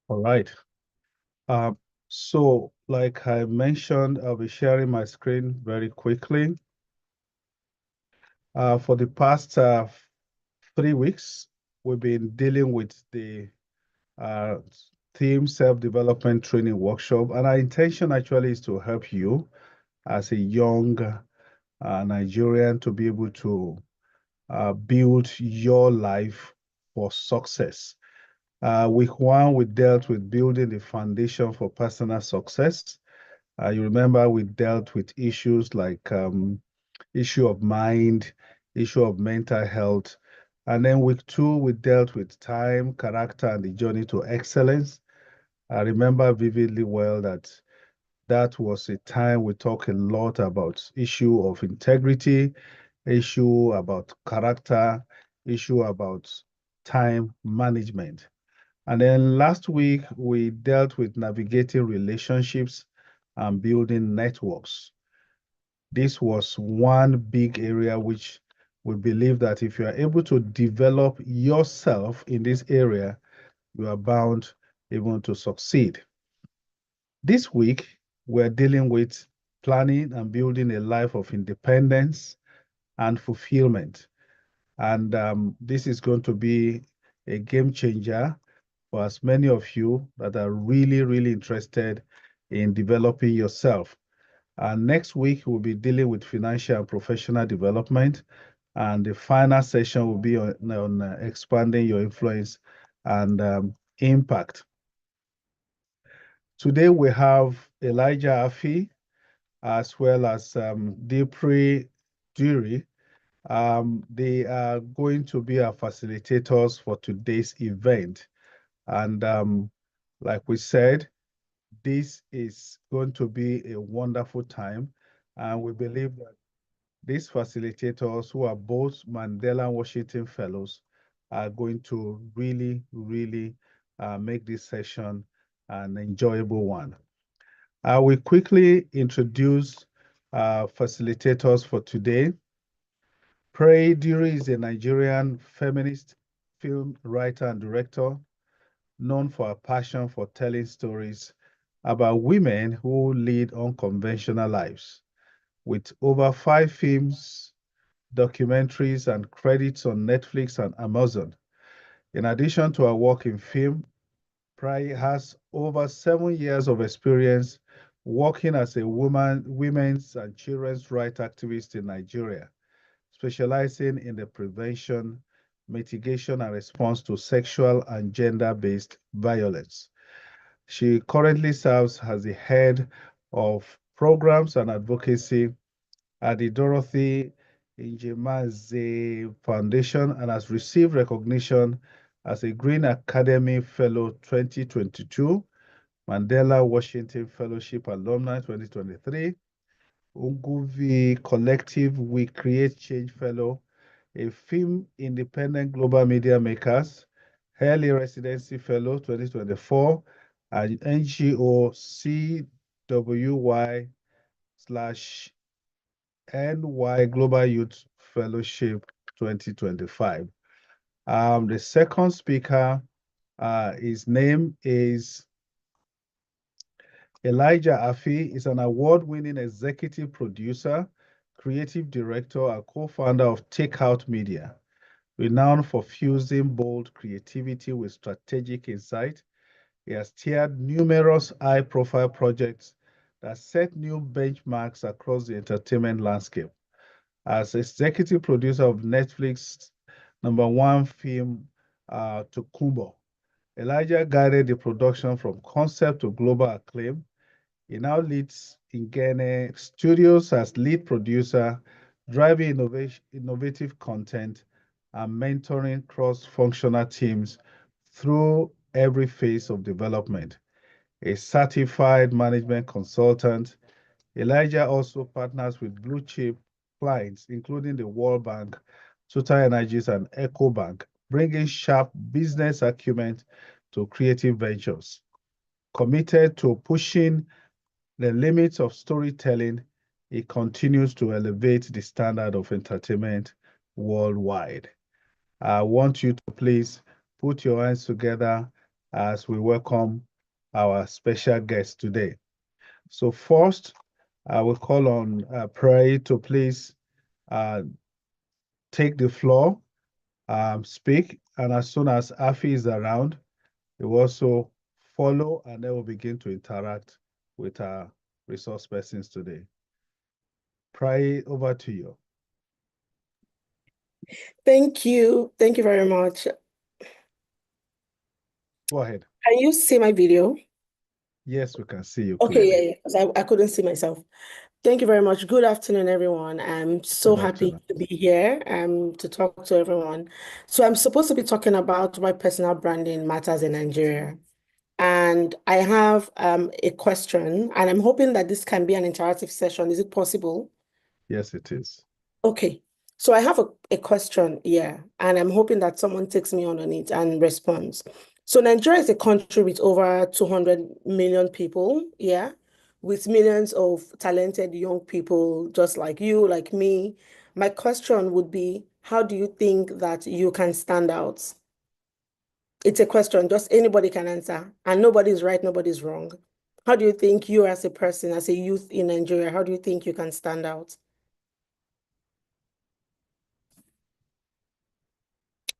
All right. Um, so, like I mentioned, I'll be sharing my screen very quickly. For the past 3 weeks, we've been dealing with the uh, theme self-development training workshop, and our intention actually is to help you as a young Nigerian to be able to build your life for success. Week one, we dealt with building the foundation for personal success. You remember we dealt with issues like issue of mind, issue of mental health. And then week two, we dealt with time, character, and the journey to excellence. I remember vividly well that that was a time we talked a lot about issue of integrity, issue about character, issue about time management. And then last week, we dealt with navigating relationships and building networks. This was one big area which we believe that if you are able to develop yourself in this area, you are bound even to succeed. This week, we're dealing with planning and building a life of independence and fulfillment. And this is going to be a game changer for as many of you that are really, really interested in developing yourself. And next week, we'll be dealing with financial and professional development. And the final session will be on expanding your influence and impact. Today, we have Elijah Affi as well as Diepriye Diri. They are going to be our facilitators for today's event. And like we said, this is going to be a wonderful time. And we believe that these facilitators, who are both Mandela and Washington Fellows, are going to really, really make this session an enjoyable one. I will quickly introduce facilitators for today. Diri is a Nigerian feminist film writer and director known for her passion for telling stories about women who lead unconventional lives. With over 5 films, documentaries, and credits on Netflix and Amazon. In addition to her work in film, Prai has over 7 years of experience working as a women's and children's rights activist in Nigeria, specializing in the prevention, mitigation, and response to sexual and gender-based violence. She currently serves as the head of programs and advocacy at the Dorothy Njemaze Foundation and has received recognition as a Green Academy Fellow 2022, Mandela Washington Fellowship Alumni 2023, Unguvi Collective We Create Change Fellow, a Film Independent Global Media Makers, Early Residency Fellow 2024, and NGO CWY slash NY Global Youth Fellowship 2025. The second speaker, his name is Elijah Affi. Is an award-winning executive producer, creative director, and co-founder of Takeout Media, renowned for fusing bold creativity with strategic insight. He has steered numerous high-profile projects that set new benchmarks across the entertainment landscape. As executive producer of Netflix #1 film, Tokumbo, Elijah guided the production from concept to global acclaim. He now leads Ingene Studios as lead producer, driving innovative content and mentoring cross-functional teams through every phase of development. A certified management consultant, Elijah also partners with blue chip clients, including the World Bank, Total Energies, and EcoBank, bringing sharp business acumen to creative ventures. Committed to pushing the limits of storytelling, he continues to elevate the standard of entertainment worldwide. I want you to please put your hands together as we welcome our special guest today. So first, I will call on Pray to please uh, take the floor, speak, and as soon as Affi is around, he will also follow, and then we'll begin to interact with our resource persons today. Pray, over to you. Thank you. Thank you very much. Go ahead. Can you see my video? Yes, we can see you Okay, clearly. yeah, because I couldn't see myself. Thank you very much. Good afternoon, everyone. I'm so happy to be here to talk to everyone. So I'm supposed to be talking about why personal branding matters in Nigeria. And I have a question, and I'm hoping that this can be an interactive session. Is it possible? Yes, it is. Okay. So I have a question, yeah, and I'm hoping that someone takes me on it and responds. So Nigeria is a country with over 200 million people, yeah, with millions of talented young people just like you, like me. My question would be, how do you think that you can stand out? It's a question, just anybody can answer, and nobody's right, nobody's wrong. How do you think you as a person, as a youth in Nigeria, how do you think you can stand out?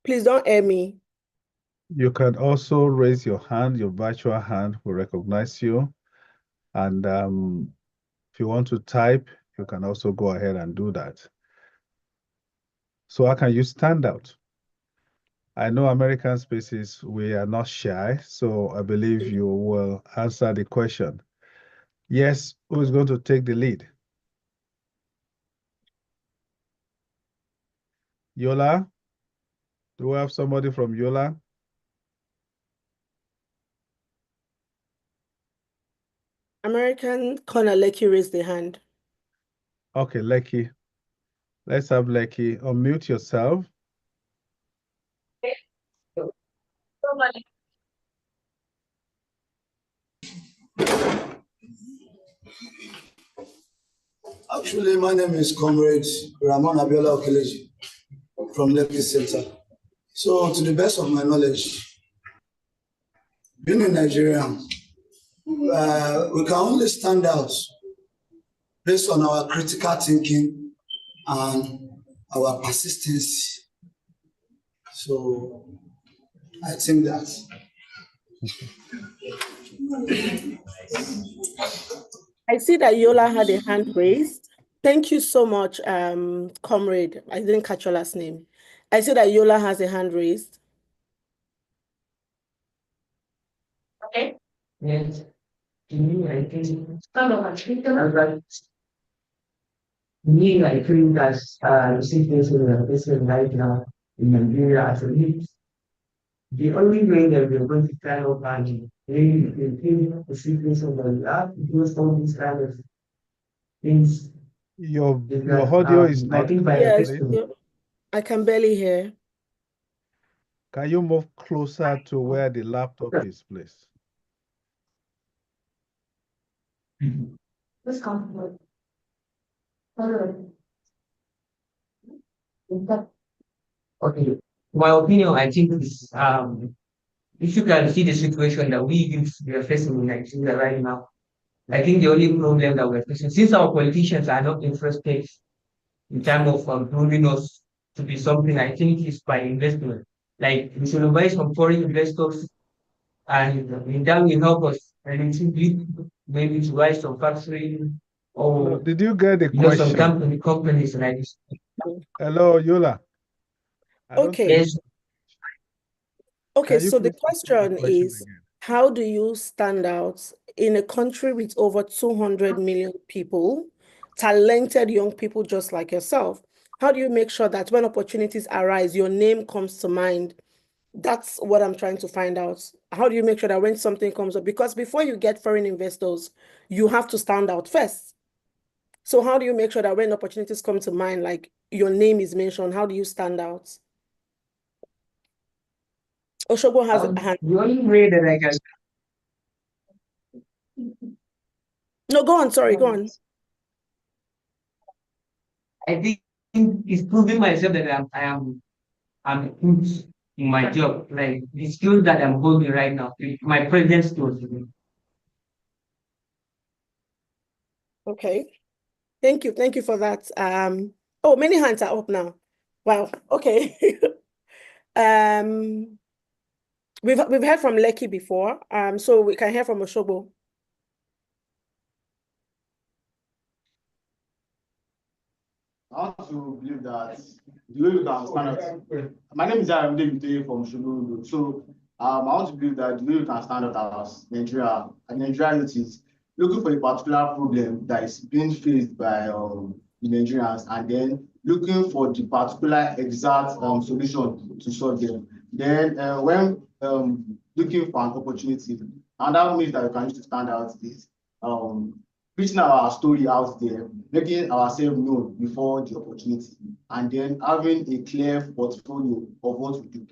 Please don't air me. You can also raise your hand, your virtual hand will recognize you. And if you want to type, you can also go ahead and do that. So how can you stand out? I know American Spaces, we are not shy, so I believe you will answer the question. Yes, who is going to take the lead? Yola? Do we have somebody from Yola? American Connor Lecky raised the hand. Okay, Lecky. Let's have Lecky. Unmute yourself. Actually, my name is Comrade Ramon Abiola Okeleji from Lekki Center. So, to the best of my knowledge, being a Nigerian, we can only stand out based on our critical thinking and our persistence. So, I think that. I see that Yola had a hand raised. Thank you so much, Comrade. I didn't catch your last name. I see that Yola has a hand raised. Okay. Yes. Me, I think me, I think that's the situation we are facing right now in Nigeria as a youth. The only way that we're going to stand up and really maintain the situation that we have to do all these kind of things Your is that audio is I not think by clear, Yes, please. I can barely hear. Can you move closer to where the laptop is, please? Let's come. Okay. My opinion, I think is if you can see the situation that we are facing in Nigeria right now, I think the only problem that we're facing, since our politicians are not interested in terms of moving us to be something, I think is by investment. Like we should invite some foreign investors, and in that will help us relatively maybe to rise some factory No, or did you get the some question? companies like this. Hello, Yola. I don't think. Okay. Yes, Okay, Can you so the please repeat the question question is, again? how do you stand out in a country with over 200 million people, talented young people just like yourself? How do you make sure that when opportunities arise, your name comes to mind? That's what I'm trying to find out. How do you make sure that when something comes up, because before you get foreign investors, you have to stand out first. So how do you make sure that when opportunities come to mind, like your name is mentioned, how do you stand out? Oshogo has a hand. the only way that I can, No, go on. Sorry, go on. I think, is proving myself that I'm good in my job, like the skills that I'm holding right now, my present skills. Okay. Thank you. Thank you for that. Oh, many hands are up now. Wow. Okay. We've heard from Lekki before. So we can hear from Oshobo. I want to believe that the way we can stand out. My name is Diepriye from Shulu. So I want to believe that the way we can stand out as Nigeria and Nigerian youth is looking for a particular problem that is being faced by the Nigerians, and then looking for the particular exact solution to solve them. Then when looking for an opportunity, another means that we can use to stand out is preaching our story out there, making ourselves known before the opportunity, and then having a clear portfolio of what we do.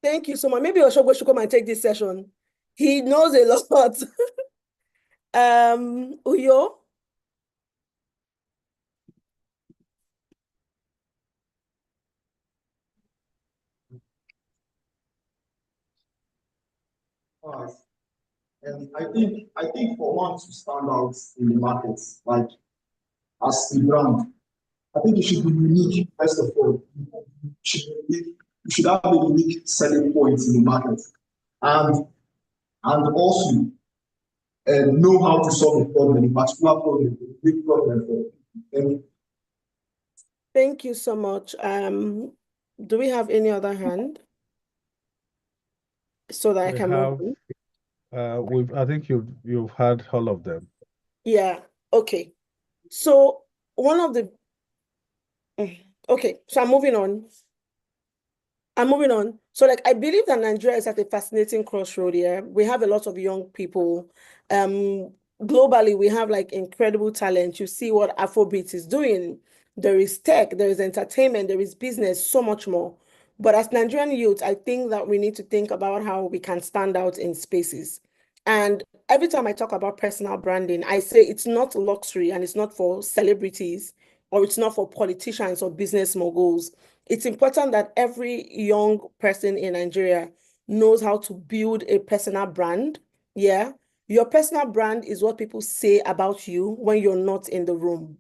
Thank you so much. Maybe Oshobo should come and take this session. He knows a lot. Uyo? And I think for one to stand out in the market, like as a brand, I think it should be unique, first of all. You should have a unique selling point in the market. And also know how to solve a problem, a particular problem, a big problem for them. Thank you so much. Do we have any other hand? So that I can move on? I think you've had all of them. Yeah. Okay. So one of the okay, so I'm moving on. So like I believe that Nigeria is at a fascinating crossroad here. We have a lot of young people. Globally, we have like incredible talent. You see what Afrobeat is doing. There is tech, there is entertainment, there is business, so much more. But as Nigerian youth, I think that we need to think about how we can stand out in spaces. And every time I talk about personal branding, I say it's not luxury and it's not for celebrities or it's not for politicians or business moguls. It's important that every young person in Nigeria knows how to build a personal brand. Yeah. Your personal brand is what people say about you when you're not in the room.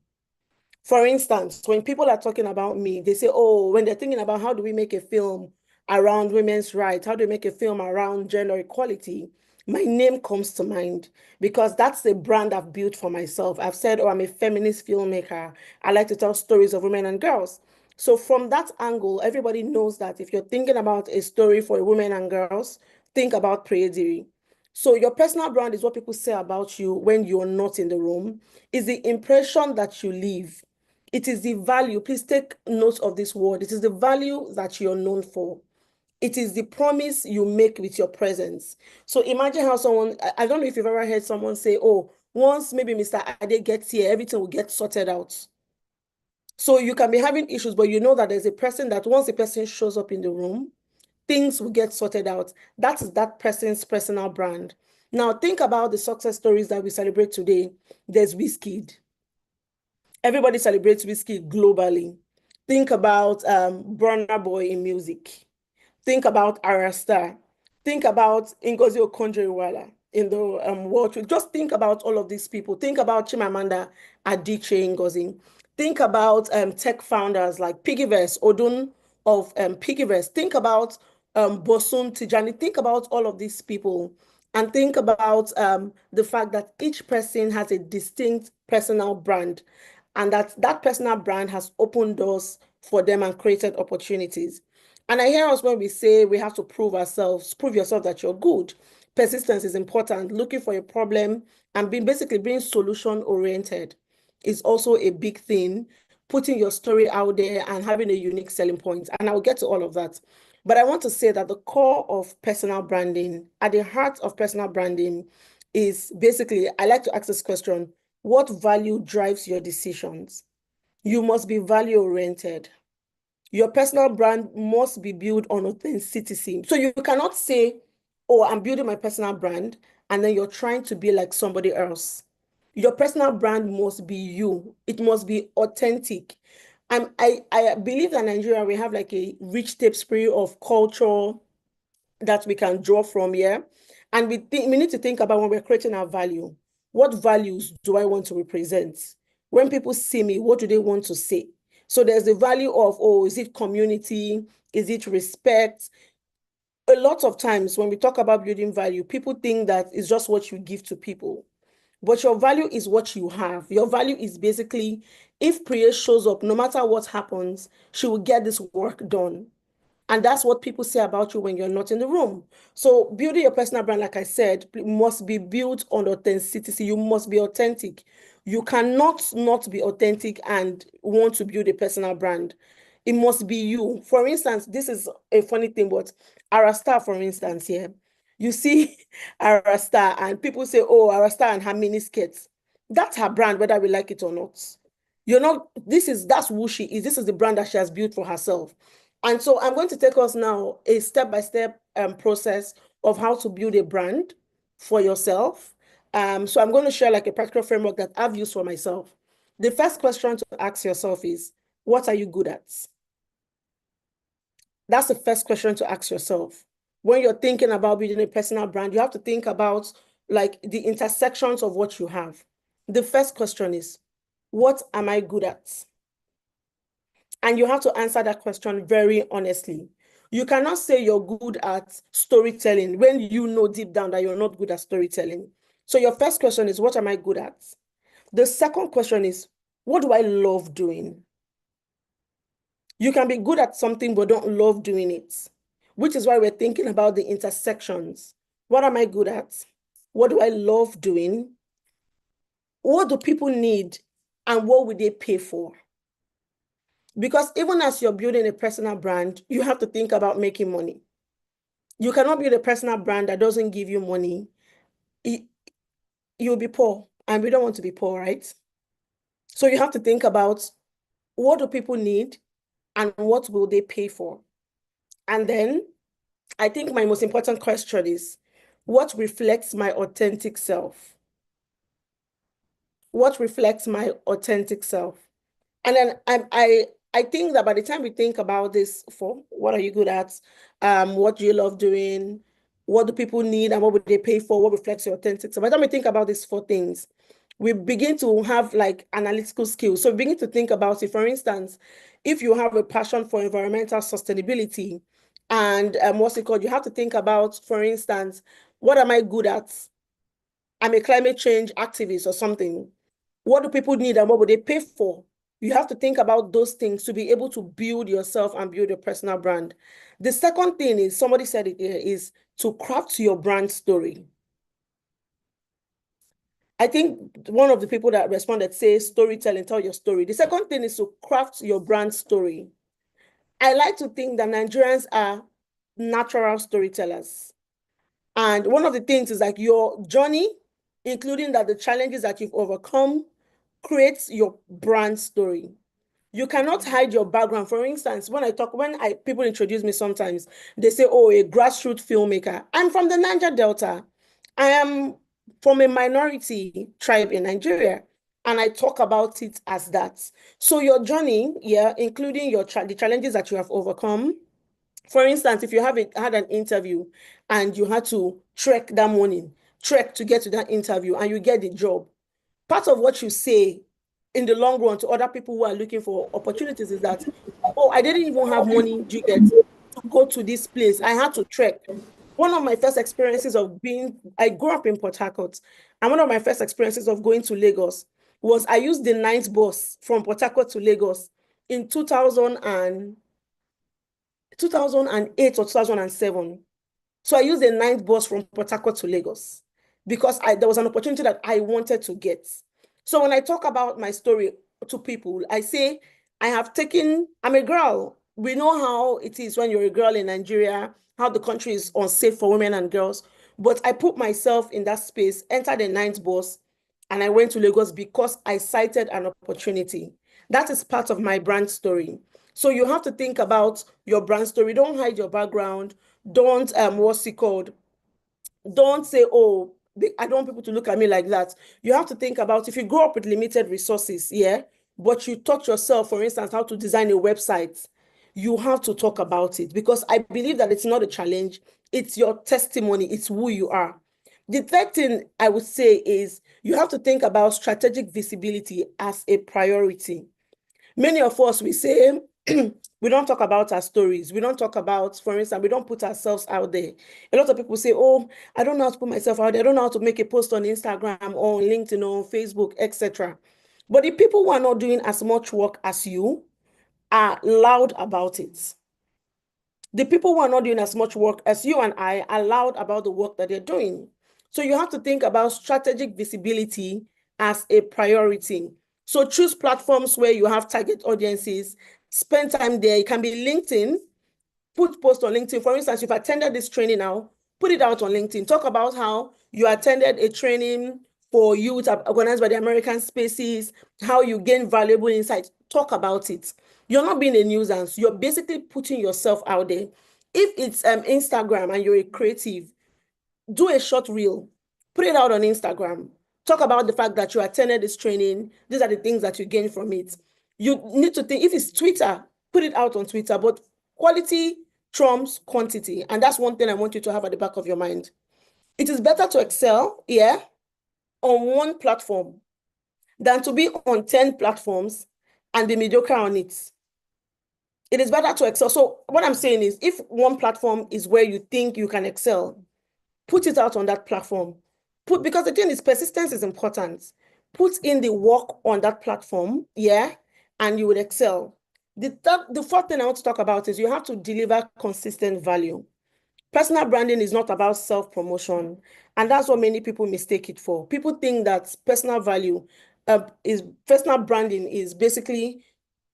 For instance, when people are talking about me, they say, oh, when they're thinking about how do we make a film around women's rights, how do we make a film around gender equality, my name comes to mind because that's the brand I've built for myself. I've said, oh, I'm a feminist filmmaker. I like to tell stories of women and girls. So from that angle, everybody knows that if you're thinking about a story for women and girls, think about Diri. So your personal brand is what people say about you when you're not in the room, is the impression that you leave. It is the value. Please take note of this word. It is the value that you're known for. It is the promise you make with your presence. So imagine how someone, I don't know if you've ever heard someone say, oh, once maybe Mr. Ade gets here, everything will get sorted out. So you can be having issues, but you know that there's a person that once a person shows up in the room, things will get sorted out. That is that person's personal brand. Now think about the success stories that we celebrate today. There's Wizkid. Everybody celebrates Wizkid globally. Think about Burna Boy in music. Think about Arasta. Think about Ngozi Okonjo-Iweala in the world. Just think about all of these people. Think about Chimamanda Adichie Ngozi. Think about tech founders like Piggyverse, Odun of Piggyverse. Think about Bosun Tijani. Think about all of these people and think about the fact that each person has a distinct personal brand and that personal brand has opened doors for them and created opportunities. And I hear us when we say we have to prove ourselves, prove yourself that you're good. Persistence is important. Looking for a problem and basically being solution oriented is also a big thing. Putting your story out there and having a unique selling point. And I'll get to all of that. But I want to say that the core of personal branding, at the heart of personal branding, is basically, I like to ask this question: what value drives your decisions? You must be value oriented. Your personal brand must be built on authenticity. So you cannot say, oh, I'm building my personal brand, and then you're trying to be like somebody else. Your personal brand must be you. It must be authentic. I believe that Nigeria, we have like a rich tapestry of culture that we can draw from here. And we need to think about when we're creating our value. What values do I want to represent? When people see me, what do they want to say? So there's the value of, oh, is it community? Is it respect? A lot of times when we talk about building value, people think that it's just what you give to people. But your value is what you have. Your value is basically, if Priya shows up, no matter what happens, she will get this work done. And that's what people say about you when you're not in the room. So building your personal brand, like I said, must be built on authenticity. You must be authentic. You cannot not be authentic and want to build a personal brand. It must be you. For instance, this is a funny thing, but Arasta, for instance, here, you see Arasta and people say, oh, Arasta and her mini skirts. That's her brand, whether we like it or not. You're not, that's who she is. This is the brand that she has built for herself. And so I'm going to take us now a step-by-step process of how to build a brand for yourself. So I'm going to share like a practical framework that I've used for myself. The first question to ask yourself is, what are you good at? That's the first question to ask yourself. When you're thinking about building a personal brand, you have to think about like the intersections of what you have. The first question is, what am I good at? And you have to answer that question very honestly. You cannot say you're good at storytelling when you know deep down that you're not good at storytelling. So your first question is, what am I good at? The second question is, what do I love doing? You can be good at something but don't love doing it, which is why we're thinking about the intersections. What am I good at? What do I love doing? What do people need? And what would they pay for? Because even as you're building a personal brand, you have to think about making money. You cannot build a personal brand that doesn't give you money. You'll be poor, and we don't want to be poor, right? So you have to think about, what do people need and what will they pay for? And then I think my most important question is, what reflects my authentic self? What reflects my authentic self? And then I think that by the time we think about this, for what are you good at, what do you love doing, what do people need, and what would they pay for, what reflects your authentic self? By the time we think about these four things, we begin to have like analytical skills. So we begin to think about it. For instance, if you have a passion for environmental sustainability, and what's it called? You have to think about, for instance, what am I good at? I'm a climate change activist or something. What do people need and what would they pay for? You have to think about those things to be able to build yourself and build your personal brand. The second thing is, somebody said it here, is to craft your brand story. I think one of the people that responded says storytelling, tell your story. The second thing is to craft your brand story. I like to think that Nigerians are natural storytellers. And one of the things is like your journey, including that the challenges that you've overcome, creates your brand story. You cannot hide your background. For instance, when people introduce me sometimes, they say, oh, a grassroots filmmaker. I'm from the Niger Delta. I am from a minority tribe in Nigeria, and I talk about it as that. So your journey, yeah, including the challenges that you have overcome. For instance, if you had an interview and you had to trek that morning, trek to get to that interview, and you get the job, part of what you say in the long run to other people who are looking for opportunities is that, oh, I didn't even have money, do you get, to go to this place. I had to trek. One of my first experiences I grew up in Port Harcourt, and one of my first experiences of going to Lagos was I used the night bus from Port Harcourt to Lagos in 2008 or 2007. So I used the ninth bus from Port Harcourt to Lagos because there was an opportunity that I wanted to get. So when I talk about my story to people, I say, I'm a girl. We know how it is when you're a girl in Nigeria, how the country is unsafe for women and girls. But I put myself in that space, entered the ninth bus, and I went to Lagos because I cited an opportunity. That is part of my brand story. So you have to think about your brand story. Don't hide your background. Don't, what's it called? Don't say, oh, I don't want people to look at me like that. You have to think about, if you grow up with limited resources, yeah, but you taught yourself, for instance, how to design a website, you have to talk about it, because I believe that it's not a challenge. It's your testimony. It's who you are. The third thing I would say is you have to think about strategic visibility as a priority. Many of us, we say, we don't talk about our stories. We don't talk about, for instance, we don't put ourselves out there. A lot of people say, oh, I don't know how to put myself out there. I don't know how to make a post on Instagram or on LinkedIn or on Facebook, etc. But the people who are not doing as much work as you are loud about it. The people who are not doing as much work as you and I are loud about the work that they're doing. So you have to think about strategic visibility as a priority. So choose platforms where you have target audiences, spend time there. It can be LinkedIn, put post on LinkedIn. For instance, you've attended this training now, put it out on LinkedIn. Talk about how you attended a training for youth organized by the American Spaces, how you gain valuable insights. Talk about it. You're not being a nuisance. You're basically putting yourself out there. If it's Instagram and you're a creative, do a short reel, put it out on Instagram. Talk about the fact that you attended this training. These are the things that you gain from it. You need to think, if it's Twitter, put it out on Twitter, but quality trumps quantity. And that's one thing I want you to have at the back of your mind. It is better to excel, yeah, on one platform than to be on 10 platforms and be mediocre on it. It is better to excel. So what I'm saying is, if one platform is where you think you can excel, put it out on that platform. Because the thing is, persistence is important. Put in the work on that platform, yeah, and you will excel. The fourth thing I want to talk about is you have to deliver consistent value. Personal branding is not about self-promotion, and that's what many people mistake it for. People think that personal branding is basically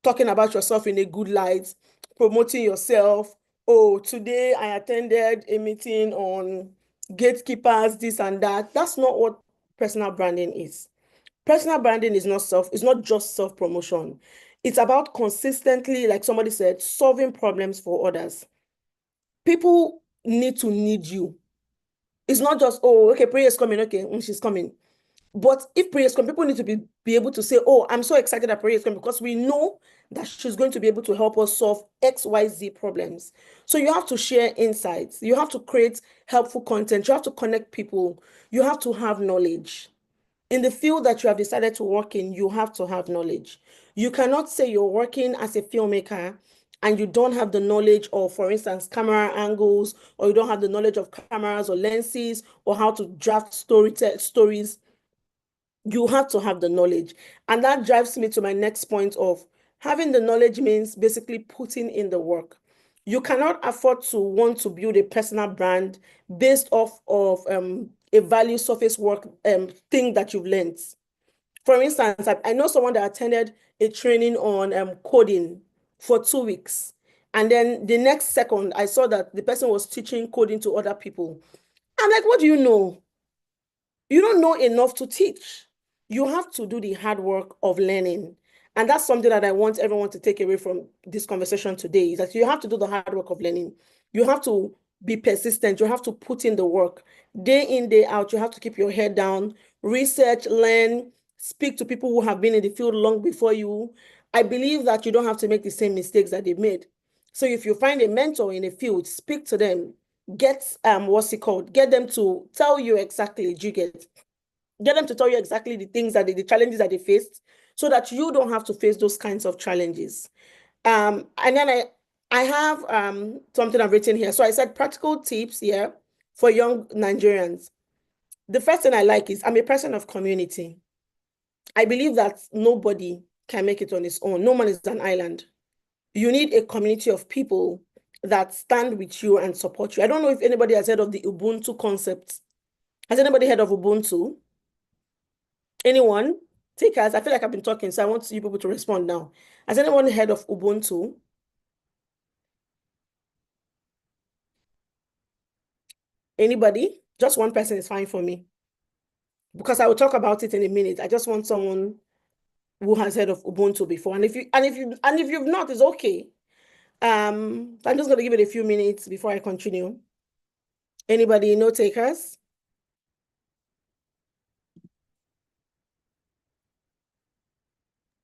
talking about yourself in a good light, promoting yourself. Oh, today I attended a meeting on gatekeepers, this and that. That's not what personal branding is. Personal branding is not just self-promotion. It's about consistently, like somebody said, solving problems for others. People need to need you. It's not just, oh, okay, prayer is coming, okay, she's coming. But if prayer is coming, people need to be able to say, oh, I'm so excited that prayer is coming, because we know that she's going to be able to help us solve XYZ problems. So you have to share insights. You have to create helpful content. You have to connect people. You have to have knowledge. In the field that you have decided to work in, you have to have knowledge. You cannot say you're working as a filmmaker and you don't have the knowledge of, for instance, camera angles, or you don't have the knowledge of cameras or lenses, or how to draft stories. You have to have the knowledge. And that drives me to my next point of having the knowledge means basically putting in the work. You cannot afford to want to build a personal brand based off of a value surface work thing that you've learned. For instance, I know someone that attended a training on coding for 2 weeks. And then the next second, I saw that the person was teaching coding to other people. I'm like, what do you know? You don't know enough to teach. You have to do the hard work of learning. And that's something that I want everyone to take away from this conversation today, is that you have to do the hard work of learning. You have to be persistent. You have to put in the work. Day in, day out, you have to keep your head down, research, learn, speak to people who have been in the field long before you. I believe that you don't have to make the same mistakes that they made. So if you find a mentor in a field, speak to them. Get get them to tell you exactly, get them to tell you exactly the things that the challenges that they faced, so that you don't have to face those kinds of challenges. And then I have something I've written here. So I said practical tips here for young Nigerians. The first thing I like is, I'm a person of community. I believe that nobody can make it on his own. No man is an island. You need a community of people that stand with you and support you. I don't know if anybody has heard of the Ubuntu concept. Has anybody heard of Ubuntu? Anyone? Takers? I feel like I've been talking, so I want you people to respond now. Has anyone heard of Ubuntu? Anybody? Just one person is fine for me, because I will talk about it in a minute. I just want someone who has heard of Ubuntu before. And if you've not, it's okay. I'm just gonna give it a few minutes before I continue. Anybody, no takers?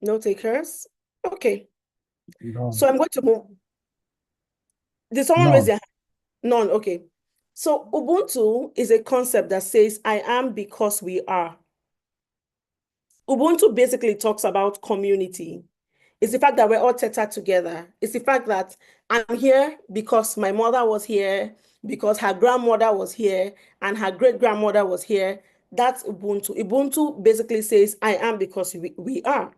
No takers? Okay. No. So I'm going to move. Did someone raise None. their hand? None. Okay. So Ubuntu is a concept that says, I am because we are. Ubuntu basically talks about community. It's the fact that we're all tethered together. It's the fact that I'm here because my mother was here, because her grandmother was here, and her great-grandmother was here. That's Ubuntu. Ubuntu basically says, I am because we are.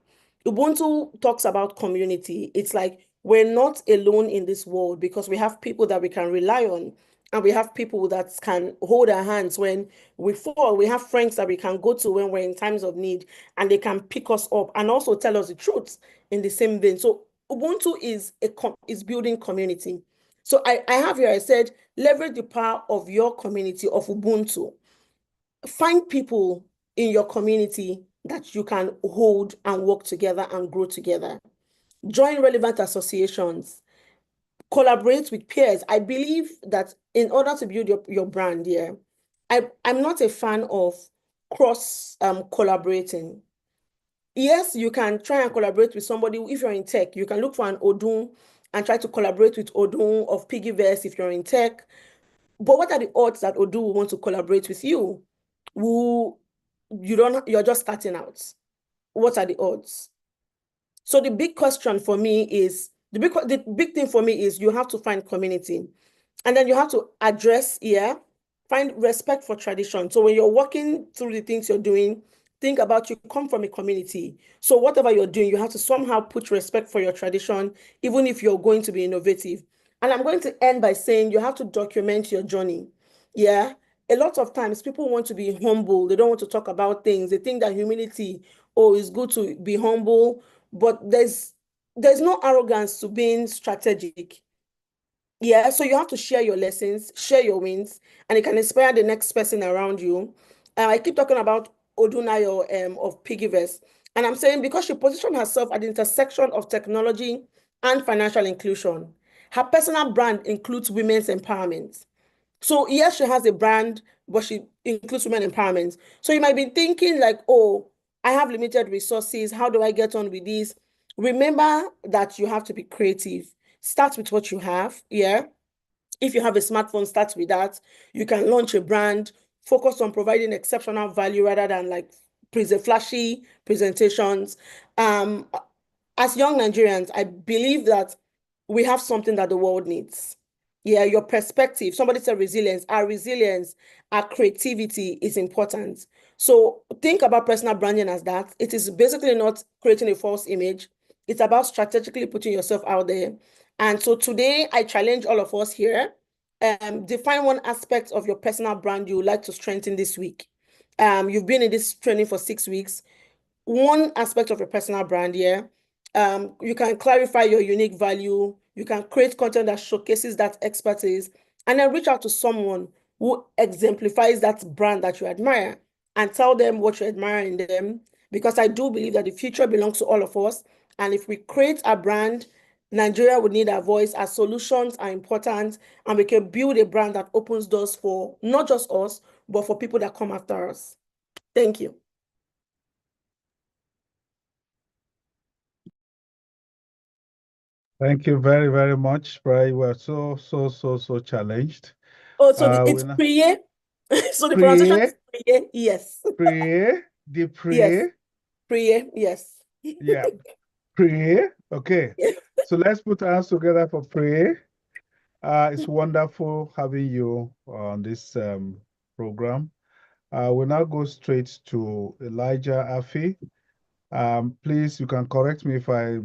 Ubuntu talks about community. It's like we're not alone in this world because we have people that we can rely on. And we have people that can hold our hands when we fall. We have friends that we can go to when we're in times of need, and they can pick us up and also tell us the truth in the same vein. So Ubuntu is building community. So I have here, I said, leverage the power of your community of Ubuntu. Find people in your community that you can hold and work together and grow together. Join relevant associations. Collaborate with peers. I believe that in order to build your brand, yeah, I'm not a fan of cross collaborating. Yes, you can try and collaborate with somebody. If you're in tech, you can look for an Odun and try to collaborate with Odun of Piggyverse if you're in tech. But what are the odds that Odun will want to collaborate with you? Who you're just starting out. What are the odds? So the big question for me is the big thing for me is you have to find community. And then you have to address, yeah, find respect for tradition. So when you're walking through the things you're doing, think about you come from a community. So whatever you're doing, you have to somehow put respect for your tradition, even if you're going to be innovative. And I'm going to end by saying you have to document your journey. Yeah. A lot of times people want to be humble. They don't want to talk about things. They think that humility, oh, it's good to be humble, but there's no arrogance to being strategic. Yeah, so you have to share your lessons, share your wins, and it can inspire the next person around you. I keep talking about Odunayo of Piggyverse, and I'm saying because she positioned herself at the intersection of technology and financial inclusion, her personal brand includes women's empowerment. So yes, she has a brand, but she includes women empowerment. So you might be thinking like, oh, I have limited resources. How do I get on with this? Remember that you have to be creative. Start with what you have. Yeah. If you have a smartphone, start with that. You can launch a brand, focus on providing exceptional value rather than like flashy presentations. Um, as young Nigerians, I believe that we have something that the world needs. Yeah, your perspective. Somebody said resilience, our creativity is important. So think about personal branding as that. It is basically not creating a false image. It's about strategically putting yourself out there. And so today I challenge all of us here. Define one aspect of your personal brand you would like to strengthen this week. You've been in this training for 6 weeks. One aspect of your personal brand, yeah. You can clarify your unique value. You can create content that showcases that expertise, and then reach out to someone who exemplifies that brand that you admire and tell them what you admire in them. Because I do believe that the future belongs to all of us. And if we create a brand, Nigeria would need our voice. Our solutions are important, and we can build a brand that opens doors for not just us, but for people that come after us. Thank you. Thank you very, very much, Bri. We're so challenged. Oh, so it's We're Priye. So the pronunciation Priye, is Priye. Yes. Priye, Yes. Diepriye. Priye. Yes. Yeah, Priye. Okay. So let's put our hands together for Priye. It's wonderful having you on this program. We'll now go straight to Elijah Affi. Please, you can correct me if I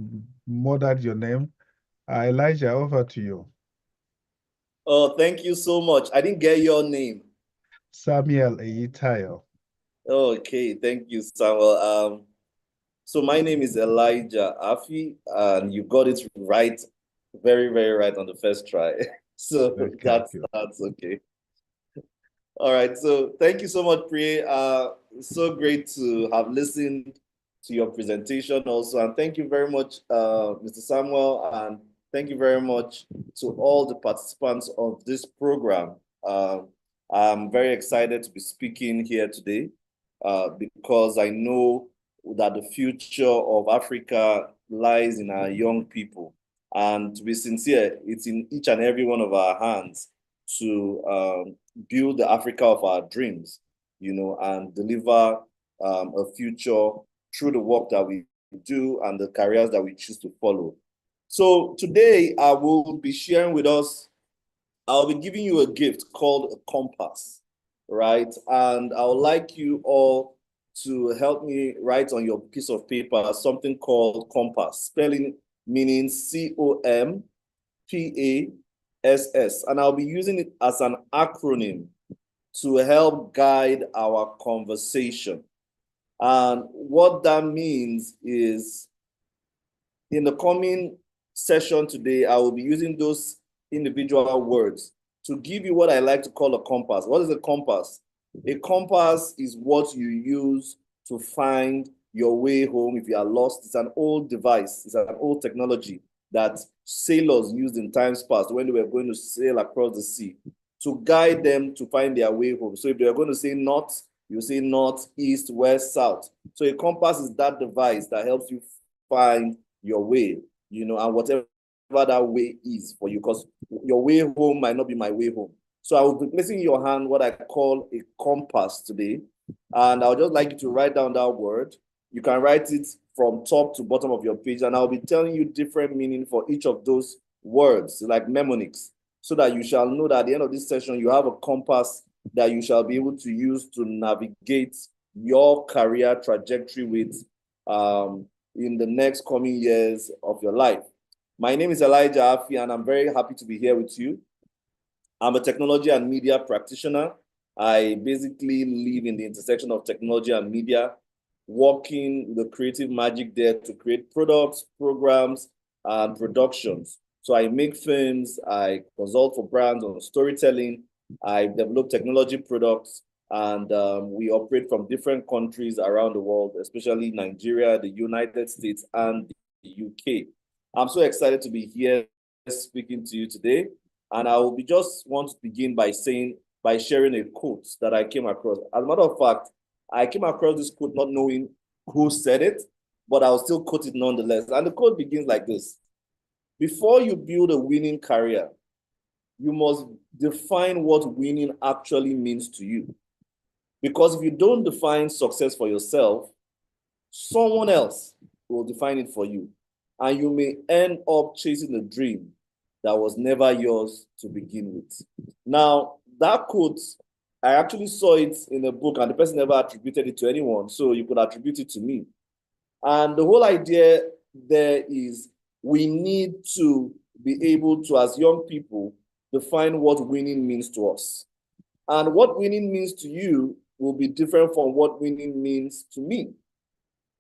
murdered your name. Elijah, over to you. Oh, thank you so much. I didn't get your name. Samuel Eyitayo. Okay, thank you, Samuel. So my name is Elijah Affi, and you got it right, very, very right on the first try. So that's okay. All right. So thank you so much, Priye. So great to have listened to your presentation also. And thank you very much, Mr. Samuel. And thank you very much to all the participants of this program. I'm very excited to be speaking here today because I know that the future of Africa lies in our young people. And to be sincere, it's in each and every one of our hands to build the Africa of our dreams, and deliver a future through the work that we do and the careers that we choose to follow. So today I will be sharing with us, I'll be giving you a gift called a compass, right? And I would like you all to help me write on your piece of paper something called compass, spelling meaning COMPASS. And I'll be using it as an acronym to help guide our conversation. And what that means is, in the coming session today, I will be using those individual words to give you what I like to call a compass. What is a compass? A compass is what you use to find your way home if you are lost. It's an old device. It's an old technology that sailors used in times past when they were going to sail across the sea to guide them to find their way home. So if they are going to say north, you say north, east, west, south. So a compass is that device that helps you find your way, and whatever that way is for you, because your way home might not be my way home. So I will be placing in your hand what I call a compass today. And I'll just like you to write down that word. You can write it from top to bottom of your page, and I'll be telling you different meaning for each of those words, like mnemonics, so that you shall know that at the end of this session, you have a compass that you shall be able to use to navigate your career trajectory with in the next coming years of your life. My name is Elijah Affi, and I'm very happy to be here with you. I'm a technology and media practitioner. I basically live in the intersection of technology and media, working the creative magic there to create products, programs, and productions. So I make films, I consult for brands on storytelling, I develop technology products, and we operate from different countries around the world, especially Nigeria, the United States, and the UK. I'm so excited to be here speaking to you today. And I will just want to begin by sharing a quote that I came across. As a matter of fact, I came across this quote not knowing who said it, but I'll still quote it nonetheless. And the quote begins like this: before you build a winning career, you must define what winning actually means to you. Because if you don't define success for yourself, someone else will define it for you. And you may end up chasing a dream that was never yours to begin with. Now, that quote, I actually saw it in a book, and the person never attributed it to anyone, so you could attribute it to me. And the whole idea there is we need to be able to, as young people, define what winning means to us. And what winning means to you will be different from what winning means to me.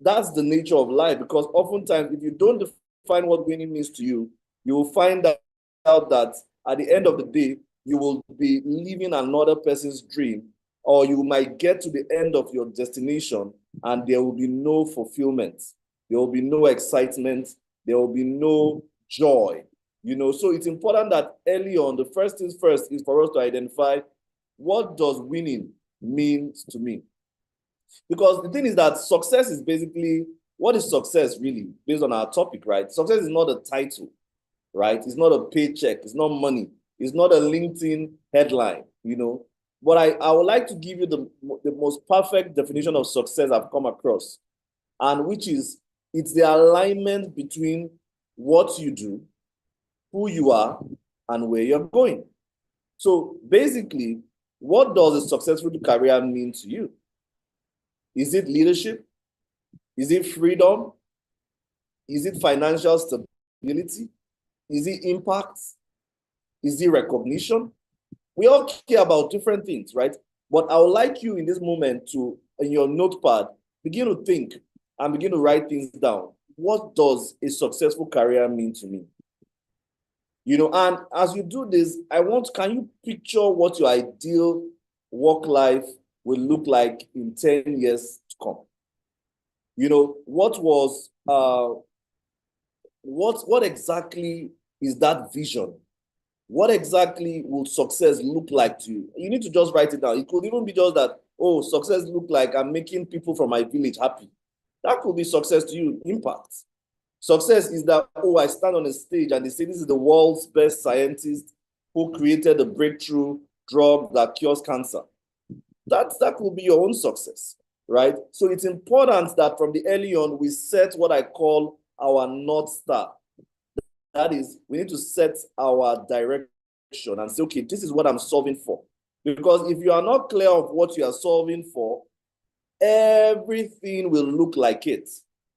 That's the nature of life, because oftentimes, if you don't define what winning means to you, you will find out that at the end of the day, you will be living another person's dream, or you might get to the end of your destination and there will be no fulfillment. There will be no excitement. There will be no joy. So it's important that early on, the first things first is for us to identify, what does winning mean to me? Because the thing is that success is basically, what is success really, based on our topic, right? Success is not a title, right? It's not a paycheck. It's not money. It's not a LinkedIn headline, But I would like to give you the most perfect definition of success I've come across, and which is, it's the alignment between what you do, who you are, and where you're going. So basically, what does a successful career mean to you? Is it leadership? Is it freedom? Is it financial stability? Is it impact? Is it recognition? We all care about different things, right? But I would like you in this moment to, in your notepad, begin to think and begin to write things down. What does a successful career mean to me? And as you do this, can you picture what your ideal work life will look like in 10 years to come? What exactly is that vision? What exactly will success look like to you? You need to just write it down. It could even be just that, success look like I'm making people from my village happy. That could be success to you, impact. Success is that, oh, I stand on a stage and they say this is the world's best scientist who created a breakthrough drug that cures cancer. That could be your own success, right? So it's important that from the early on, we set what I call our North Star. That is, we need to set our direction and say, okay, this is what I'm solving for. Because if you are not clear of what you are solving for, everything will look like it.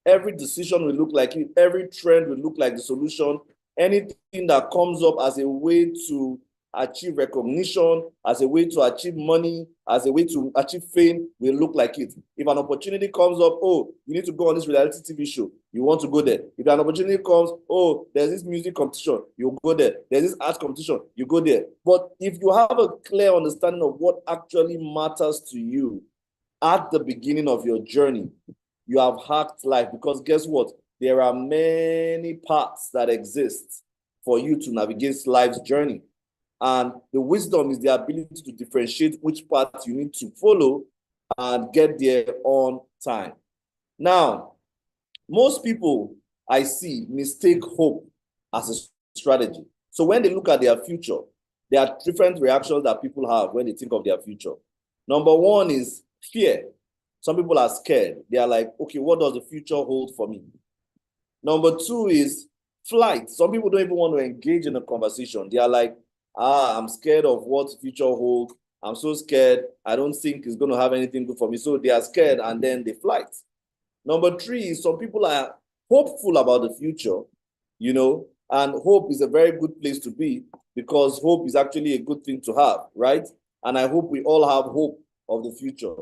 Every decision will look like it. Every trend will look like the solution. Anything that comes up as a way to achieve recognition, as a way to achieve money, as a way to achieve fame, will look like it. If an opportunity comes up, oh, you need to go on this reality TV show, you want to go there. If an opportunity comes, oh, there's this music competition, you go there. There's this art competition, you go there. But if you have a clear understanding of what actually matters to you at the beginning of your journey, you have hacked life, because guess what? There are many paths that exist for you to navigate life's journey. And the wisdom is the ability to differentiate which path you need to follow and get there on time. Now, most people I see mistake hope as a strategy. So when they look at their future, there are different reactions that people have when they think of their future. Number one is fear. Some people are scared. They are like, okay, what does the future hold for me? Number two is flight. Some people don't even want to engage in a conversation. They are like, I'm scared of what the future holds. I'm so scared. I don't think it's going to have anything good for me. So they are scared and then they flight. Number three is some people are hopeful about the future, you know, and hope is a very good place to be, because hope is actually a good thing to have, right? And I hope we all have hope of the future.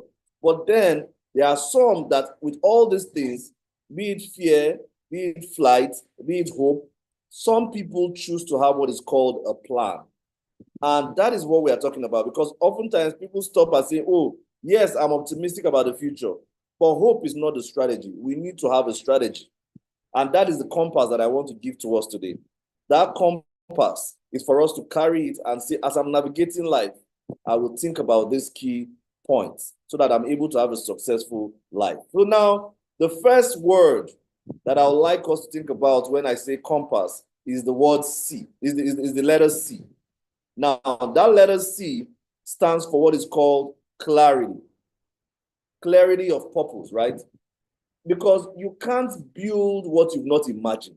But then there are some that with all these things, be it fear, be it flight, be it hope, some people choose to have what is called a plan. And that is what we are talking about, because oftentimes people stop and say, oh, yes, I'm optimistic about the future, but hope is not the strategy. We need to have a strategy. And that is the compass that I want to give to us today. That compass is for us to carry it and say, as I'm navigating life, I will think about these key points so that I'm able to have a successful life. So now, the first word that I would like us to think about when I say compass is the word C, is the letter C. Now, that letter C stands for what is called clarity. Clarity of purpose, right? Because you can't build what you've not imagined.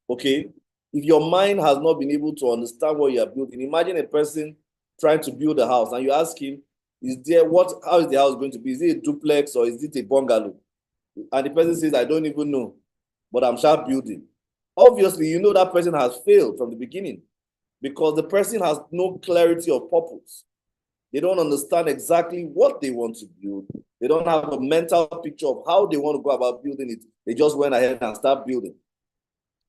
Okay? If your mind has not been able to understand what you are building, imagine a person trying to build a house and you ask him, how is the house going to be? Is it a duplex or is it a bungalow? And the person says, I don't even know, but I'm sure building. Obviously, you know that person has failed from the beginning, because the person has no clarity of purpose. They don't understand exactly what they want to build. They don't have a mental picture of how they want to go about building it. They just went ahead and started building.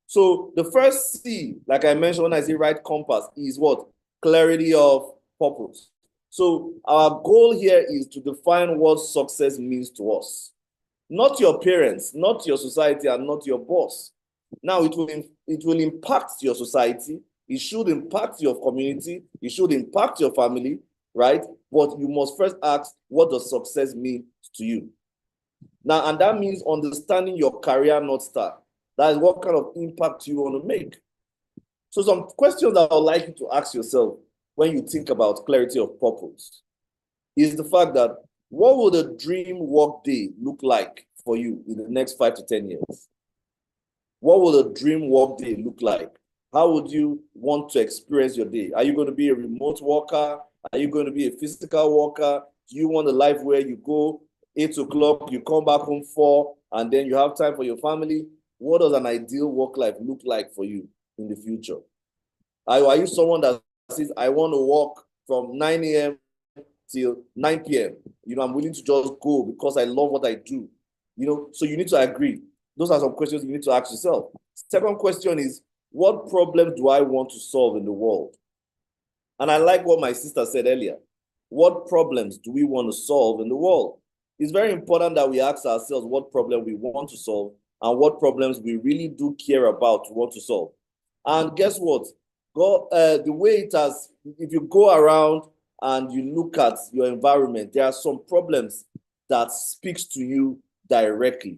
So the first C, like I mentioned when I say right compass, is what? Clarity of purpose. So our goal here is to define what success means to us. Not your parents, not your society, and not your boss. Now it will impact your society. It should impact your community. It should impact your family, right? But you must first ask, what does success mean to you? Now, and that means understanding your career North Star. That is what kind of impact you want to make. So some questions that I would like you to ask yourself when you think about clarity of purpose is the fact that, what would a dream work day look like for you in the next 5 to 10 years? What would a dream work day look like? How would you want to experience your day? Are you going to be a remote worker? Are you going to be a physical worker? Do you want a life where you go 8 o'clock, you come back home 4, and then you have time for your family? What does an ideal work life look like for you in the future? Are you someone that says, I want to work from 9 a.m. till 9 p.m. You know, I'm willing to just go because I love what I do. You know, so you need to agree. Those are some questions you need to ask yourself. Second question is, what problem do I want to solve in the world? And I like what my sister said earlier. What problems do we want to solve in the world? It's very important that we ask ourselves what problem we want to solve and what problems we really do care about to want to solve. And guess what? The way it has, if you go around and you look at your environment, there are some problems that speaks to you directly.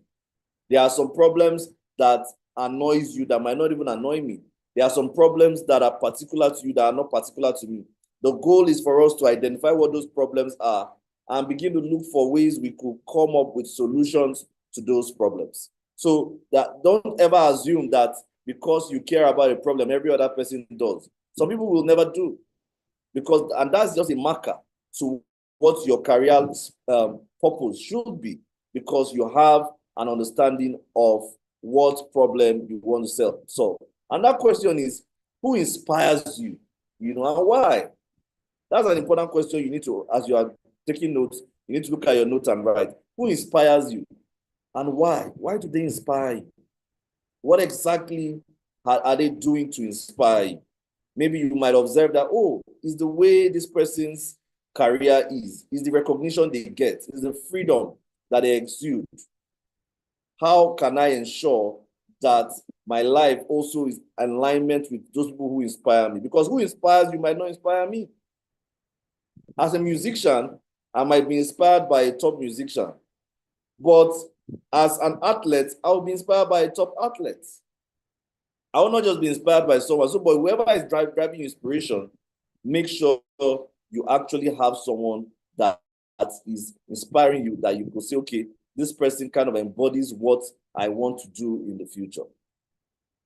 There are some problems that annoys you that might not even annoy me. There are some problems that are particular to you that are not particular to me. The goal is for us to identify what those problems are and begin to look for ways we could come up with solutions to those problems. So that don't ever assume that because you care about a problem, every other person does. Some people will never do, and that's just a marker to what your career purpose should be, because you have an understanding of what problem you want to solve. And that question is, who inspires you? You know, and why? That's an important question you need to, as you are taking notes, you need to look at your notes and write. Who inspires you? And why? Why do they inspire you? What exactly are they doing to inspire you? Maybe you might observe that, oh, is the way this person's career is the recognition they get, is the freedom that they exude. How can I ensure that my life also is in alignment with those people who inspire me? Because who inspires you might not inspire me. As a musician, I might be inspired by a top musician, but as an athlete, I will be inspired by a top athlete. I will not just be inspired by someone. So, but whoever is driving inspiration, make sure you actually have someone that is inspiring you, that you could say, okay, this person kind of embodies what I want to do in the future.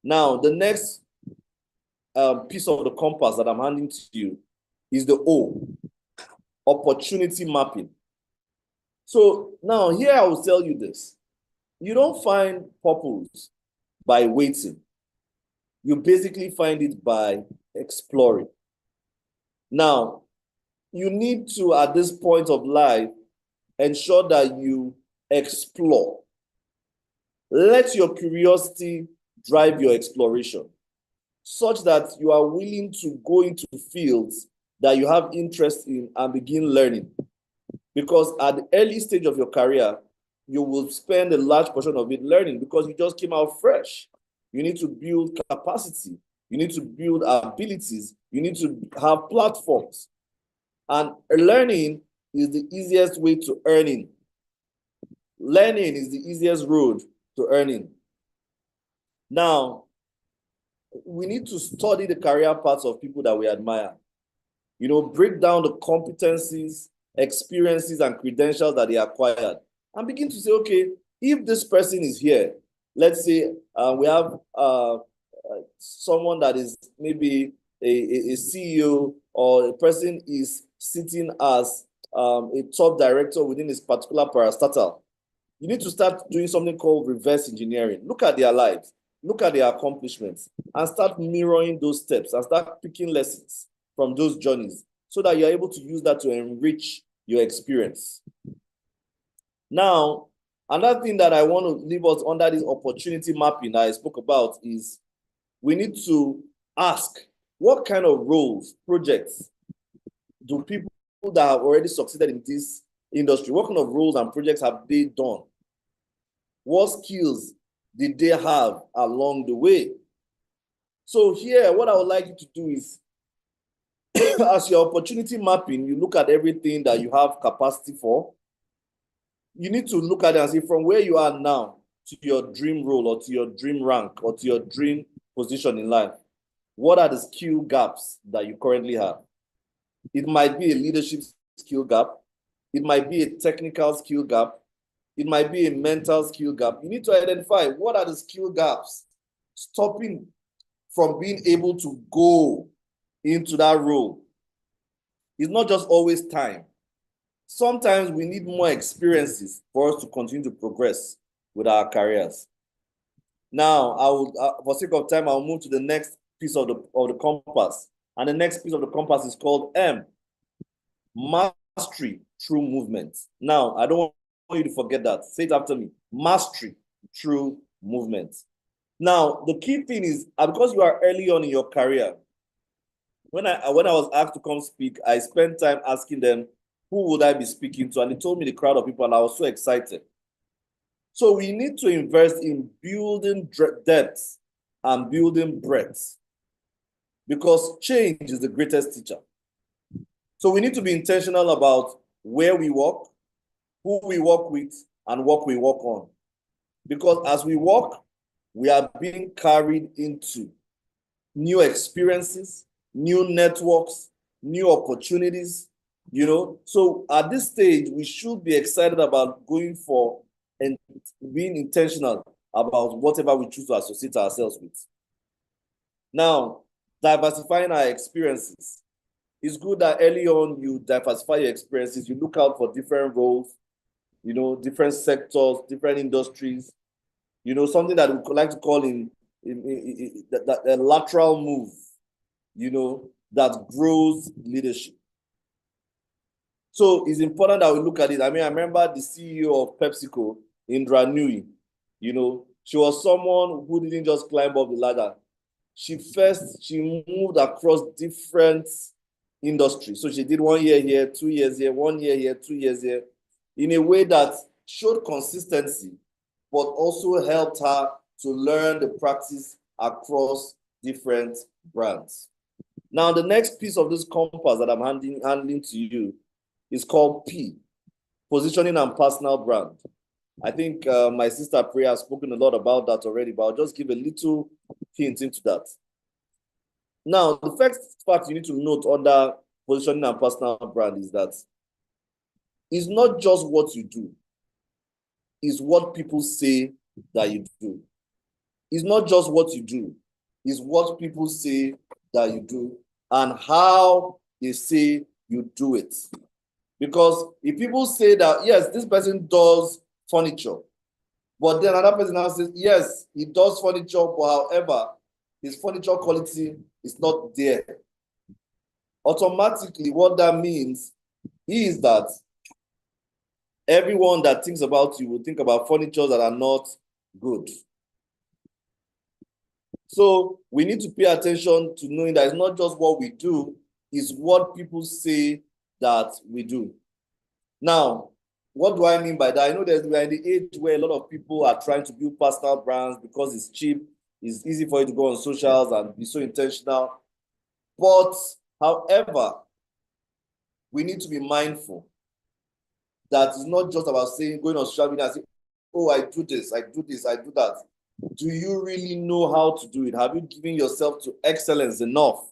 Now, the next piece of the compass that I'm handing to you is the O, opportunity mapping. So now here I will tell you this. You don't find purpose by waiting. You basically find it by exploring. Now, you need to, at this point of life, ensure that you explore. Let your curiosity drive your exploration, such that you are willing to go into fields that you have interest in and begin learning. Because at the early stage of your career, you will spend a large portion of it learning because you just came out fresh. You need to build capacity. You need to build abilities. You need to have platforms. And learning is the easiest way to earning. Learning is the easiest road to earning. Now, we need to study the career paths of people that we admire. You know, break down the competencies, experiences, and credentials that they acquired, and begin to say, okay, if this person is here, let's say we have someone that is maybe a CEO, or a person is sitting as a top director within this particular parastatal. You need to start doing something called reverse engineering. Look at their lives, look at their accomplishments, and start mirroring those steps and start picking lessons from those journeys so that you're able to use that to enrich your experience. Now, another thing that I want to leave us under this opportunity mapping that I spoke about is we need to ask, what kind of roles, projects do people that have already succeeded in this industry, what kind of roles and projects have they done? What skills did they have along the way? So here, what I would like you to do is, as your opportunity mapping, you look at everything that you have capacity for. You need to look at it and see from where you are now to your dream role, or to your dream rank, or to your dream position in life. What are the skill gaps that you currently have? It might be a leadership skill gap. It might be a technical skill gap. It might be a mental skill gap. You need to identify what are the skill gaps stopping from being able to go into that role. It's not just always time. Sometimes we need more experiences for us to continue to progress with our careers. Now, I will, for sake of time, I'll move to the next piece of the compass. And the next piece of the compass is called M, mastery through movement. Now, I don't want you to forget that. Say it after me. Mastery through movement. Now, the key thing is, because you are early on in your career, when I was asked to come speak, I spent time asking them, who would I be speaking to? And they told me the crowd of people, and I was so excited. So we need to invest in building depth and building breadth, because change is the greatest teacher. So we need to be intentional about where we work, who we work with, and what we work on. Because as we walk, we are being carried into new experiences, new networks, new opportunities, you know. So at this stage, we should be excited about going for and being intentional about whatever we choose to associate ourselves with. Now, diversifying our experiences. It's good that early on you diversify your experiences, you look out for different roles, you know, different sectors, different industries, you know, something that we like to call a lateral move, you know, that grows leadership. So it's important that we look at it. I mean, I remember the CEO of PepsiCo, Indra Nui, you know, she was someone who didn't just climb up the ladder. She moved across different industries. So she did 1 year here, 2 years here, 1 year here, 2 years here, in a way that showed consistency, but also helped her to learn the practice across different brands. Now, the next piece of this compass that I'm handing to you is called P, positioning and personal brand. I think my sister Priya has spoken a lot about that already, but I'll just give a little hint into that. Now, the first fact you need to note under positioning and personal brand is that it's not just what you do, it's what people say that you do. It's not just what you do, it's what people say that you do and how they say you do it. Because if people say that, yes, this person does furniture, but then another person now says, yes, he does furniture, but however, his furniture quality is not there. Automatically, what that means is that everyone that thinks about you will think about furniture that are not good. So we need to pay attention to knowing that it's not just what we do, it's what people say that we do. Now, what do I mean by that? I know that we're in the age where a lot of people are trying to build personal brands because it's cheap, it's easy for you to go on socials and be so intentional. But, however, we need to be mindful that it's not just about saying, going on social media and saying, oh, I do this, I do this, I do that. Do you really know how to do it? Have you given yourself to excellence enough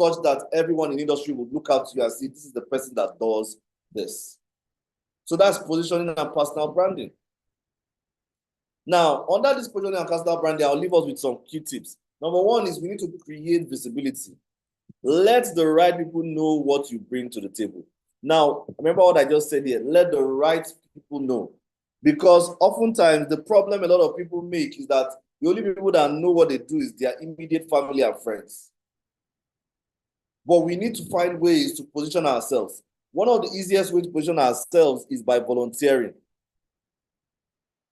such that everyone in the industry will look out to you and see this is the person that does this? So that's positioning and personal branding. Now, under this positioning and personal branding, I'll leave us with some key tips. Number one is we need to create visibility. Let the right people know what you bring to the table. Now, remember what I just said here. Let the right people know. Because oftentimes the problem a lot of people make is that the only people that know what they do is their immediate family and friends. But we need to find ways to position ourselves. One of the easiest ways to position ourselves is by volunteering.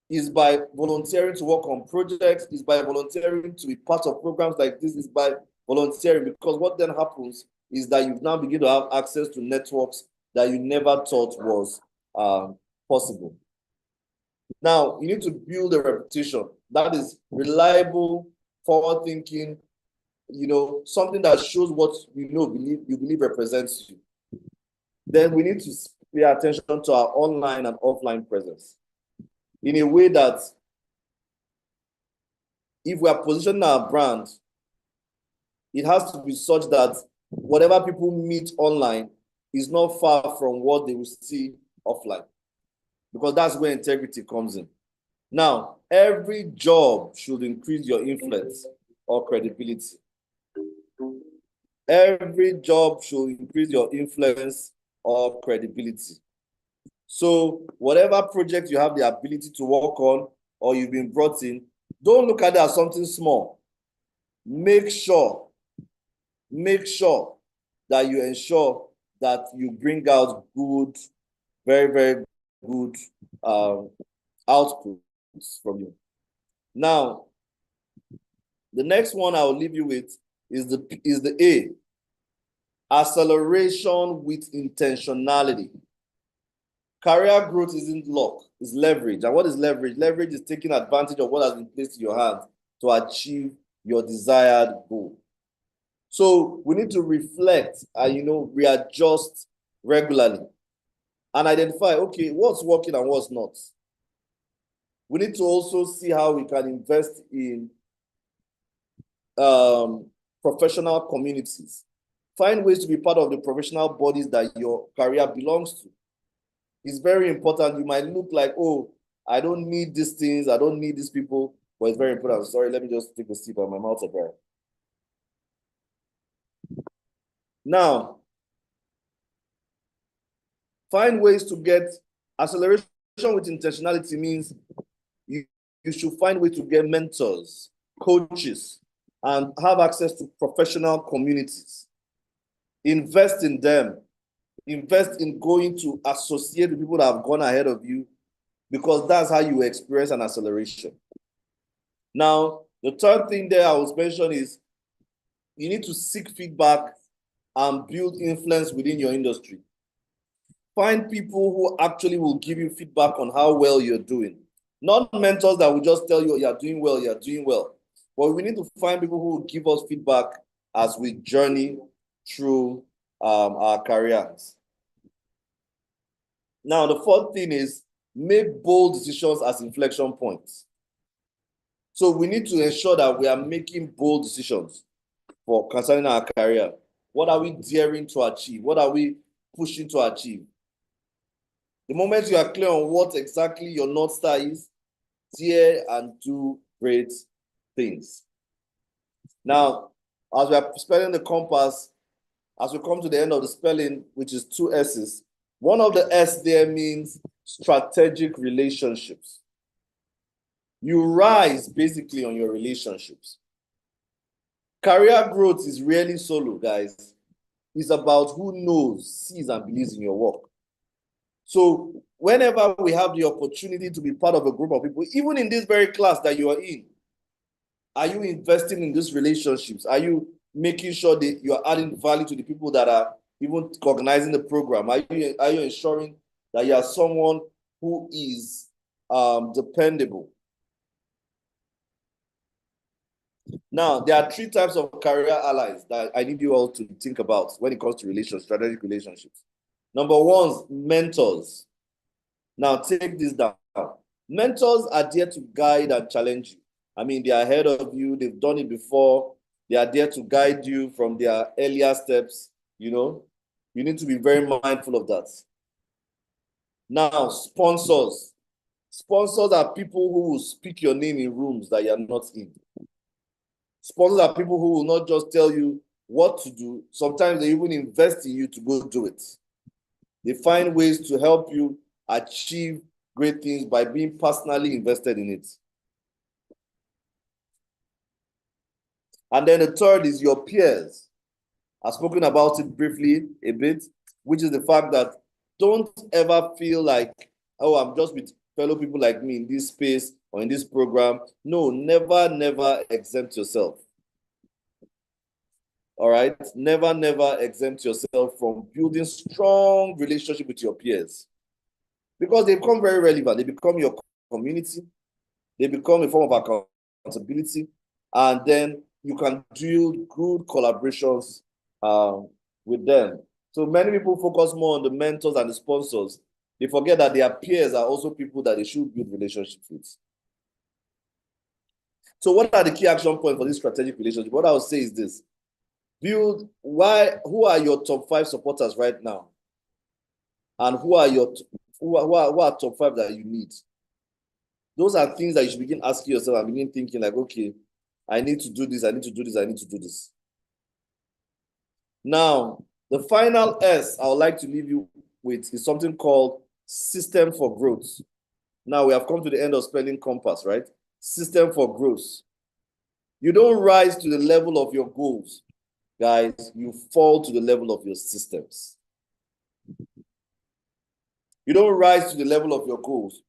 Is by volunteering to work on projects, is by volunteering to be part of programs like this, is by volunteering, because what then happens is that you now begin to have access to networks that you never thought was possible. Now, you need to build a reputation that is reliable, forward-thinking, you know, something that shows what you believe represents you. Then we need to pay attention to our online and offline presence in a way that if we are positioning our brand, it has to be such that whatever people meet online is not far from what they will see offline, because that's where integrity comes in. Now, every job should increase your influence or credibility. Every job should increase your influence or credibility. So whatever project you have the ability to work on or you've been brought in, don't look at it as something small. Make sure that you ensure that you bring out good, very, very good outputs from you. Now, the next one I will leave you with is the A, acceleration with intentionality. Career growth isn't luck, it's leverage. And what is leverage? Leverage is taking advantage of what has been placed in your hands to achieve your desired goal. So we need to reflect and readjust regularly and identify, okay, what's working and what's not. We need to also see how we can invest in professional communities. Find ways to be part of the professional bodies that your career belongs to. It's very important. You might look like, oh, I don't need these things, I don't need these people, but it's very important. Sorry, let me just take a sip of my mouth of breath. Now, find ways to get acceleration with intentionality means you should find ways to get mentors, coaches, and have access to professional communities. Invest in them. Invest in going to associate with people that have gone ahead of you, because that's how you experience an acceleration. Now, the third thing there I was mention is you need to seek feedback and build influence within your industry. Find people who actually will give you feedback on how well you're doing. Not mentors that will just tell you you're doing well, you're doing well. But we need to find people who will give us feedback as we journey through our careers. Now, the fourth thing is make bold decisions as inflection points. So we need to ensure that we are making bold decisions for concerning our career. What are we daring to achieve? What are we pushing to achieve? The moment you are clear on what exactly your North Star is, dare and do great things. Now, as we are spelling the compass, as we come to the end of the spelling, which is 2 S's, one of the S there means strategic relationships. You rise basically on your relationships. Career growth is rarely solo, guys. It's about who knows, sees, and believes in your work. So whenever we have the opportunity to be part of a group of people, even in this very class that you are in, are you investing in these relationships? Are you making sure that you are adding value to the people that are even organizing the program? Are you ensuring that you are someone who is dependable? Now, there are 3 types of career allies that I need you all to think about when it comes to relationships, strategic relationships. Number 1, mentors. Now, take this down. Mentors are there to guide and challenge you. I mean, they are ahead of you. They've done it before. They are there to guide you from their earlier steps. You know, you need to be very mindful of that. Now, sponsors. Sponsors are people who will speak your name in rooms that you are not in. Sponsors are people who will not just tell you what to do. Sometimes they even invest in you to go do it. They find ways to help you achieve great things by being personally invested in it. And then the third is your peers. I've spoken about it briefly a bit, which is the fact that don't ever feel like, oh, I'm just with fellow people like me in this space or in this program. No, never exempt yourself. All right? Never exempt yourself from building strong relationship with your peers, because they become very relevant. They become your community. They become a form of accountability. And then you can do good collaborations with them. So many people focus more on the mentors and the sponsors. They forget that their peers are also people that they should build relationships with. So what are the key action points for this strategic relationship? What I would say is this. Who are your top 5 supporters right now? And who are top 5 that you need? Those are things that you should begin asking yourself and begin thinking like, okay, I need to do this, I need to do this, I need to do this. Now, the final S I would like to leave you with is something called system for growth. Now we have come to the end of spelling compass, right? System for growth. You don't rise to the level of your goals, guys. You fall to the level of your systems. You don't rise to the level of your goals.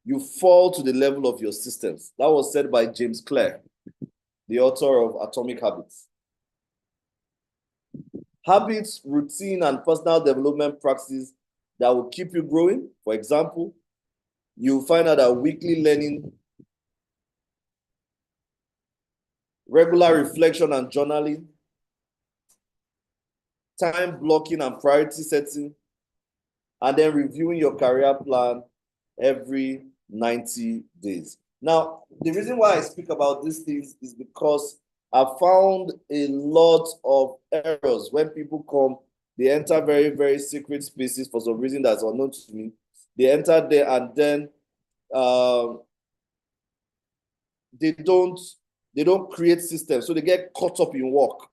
You fall to the level of your systems. That was said by James Clear, the author of Atomic Habits. Habits, routine, and personal development practices that will keep you growing. For example, you'll find out that weekly learning, regular reflection and journaling, time blocking and priority setting, and then reviewing your career plan every 90 days. Now, the reason why I speak about these things is because I found a lot of errors when people come. They enter very, very secret spaces for some reason that's unknown to me. They enter there and then they don't create systems, so they get caught up in work.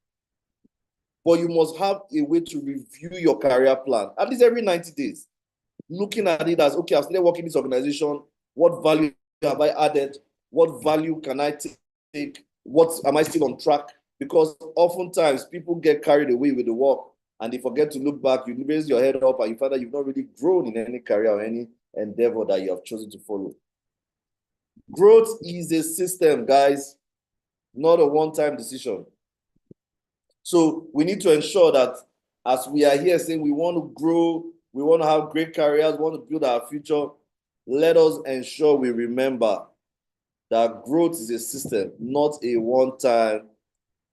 But you must have a way to review your career plan at least every 90 days, looking at it as, okay, I've started working in this organization. What value have I added? What value can I take? What am I still on track? Because oftentimes people get carried away with the work and they forget to look back. You raise your head up and you find that you've not really grown in any career or any endeavor that you have chosen to follow. Growth is a system, guys, not a one-time decision. So we need to ensure that as we are here saying we want to grow, we want to have great careers, we want to build our future, let us ensure we remember that growth is a system, not a one-time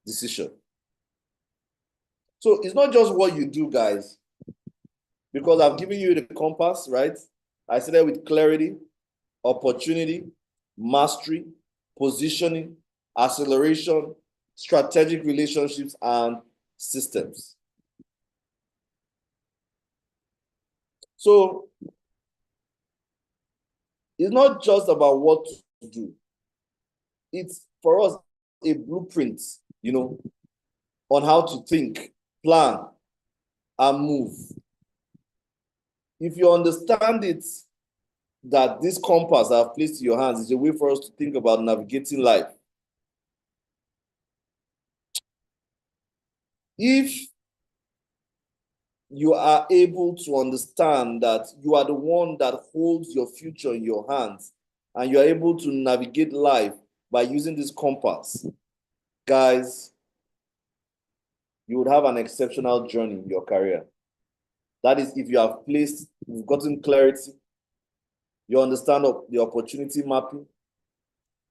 decision. So it's not just what you do, guys, because I've given you the compass, right? I started with clarity, opportunity, mastery, positioning, acceleration, strategic relationships, and systems. So it's not just about what to do. It's for us a blueprint, on how to think, plan, and move. If you understand it, that this compass I've placed in your hands is a way for us to think about navigating life. If you are able to understand that you are the one that holds your future in your hands and you are able to navigate life by using this compass, guys, you would have an exceptional journey in your career. That is, if you've gotten clarity, you understand the opportunity mapping,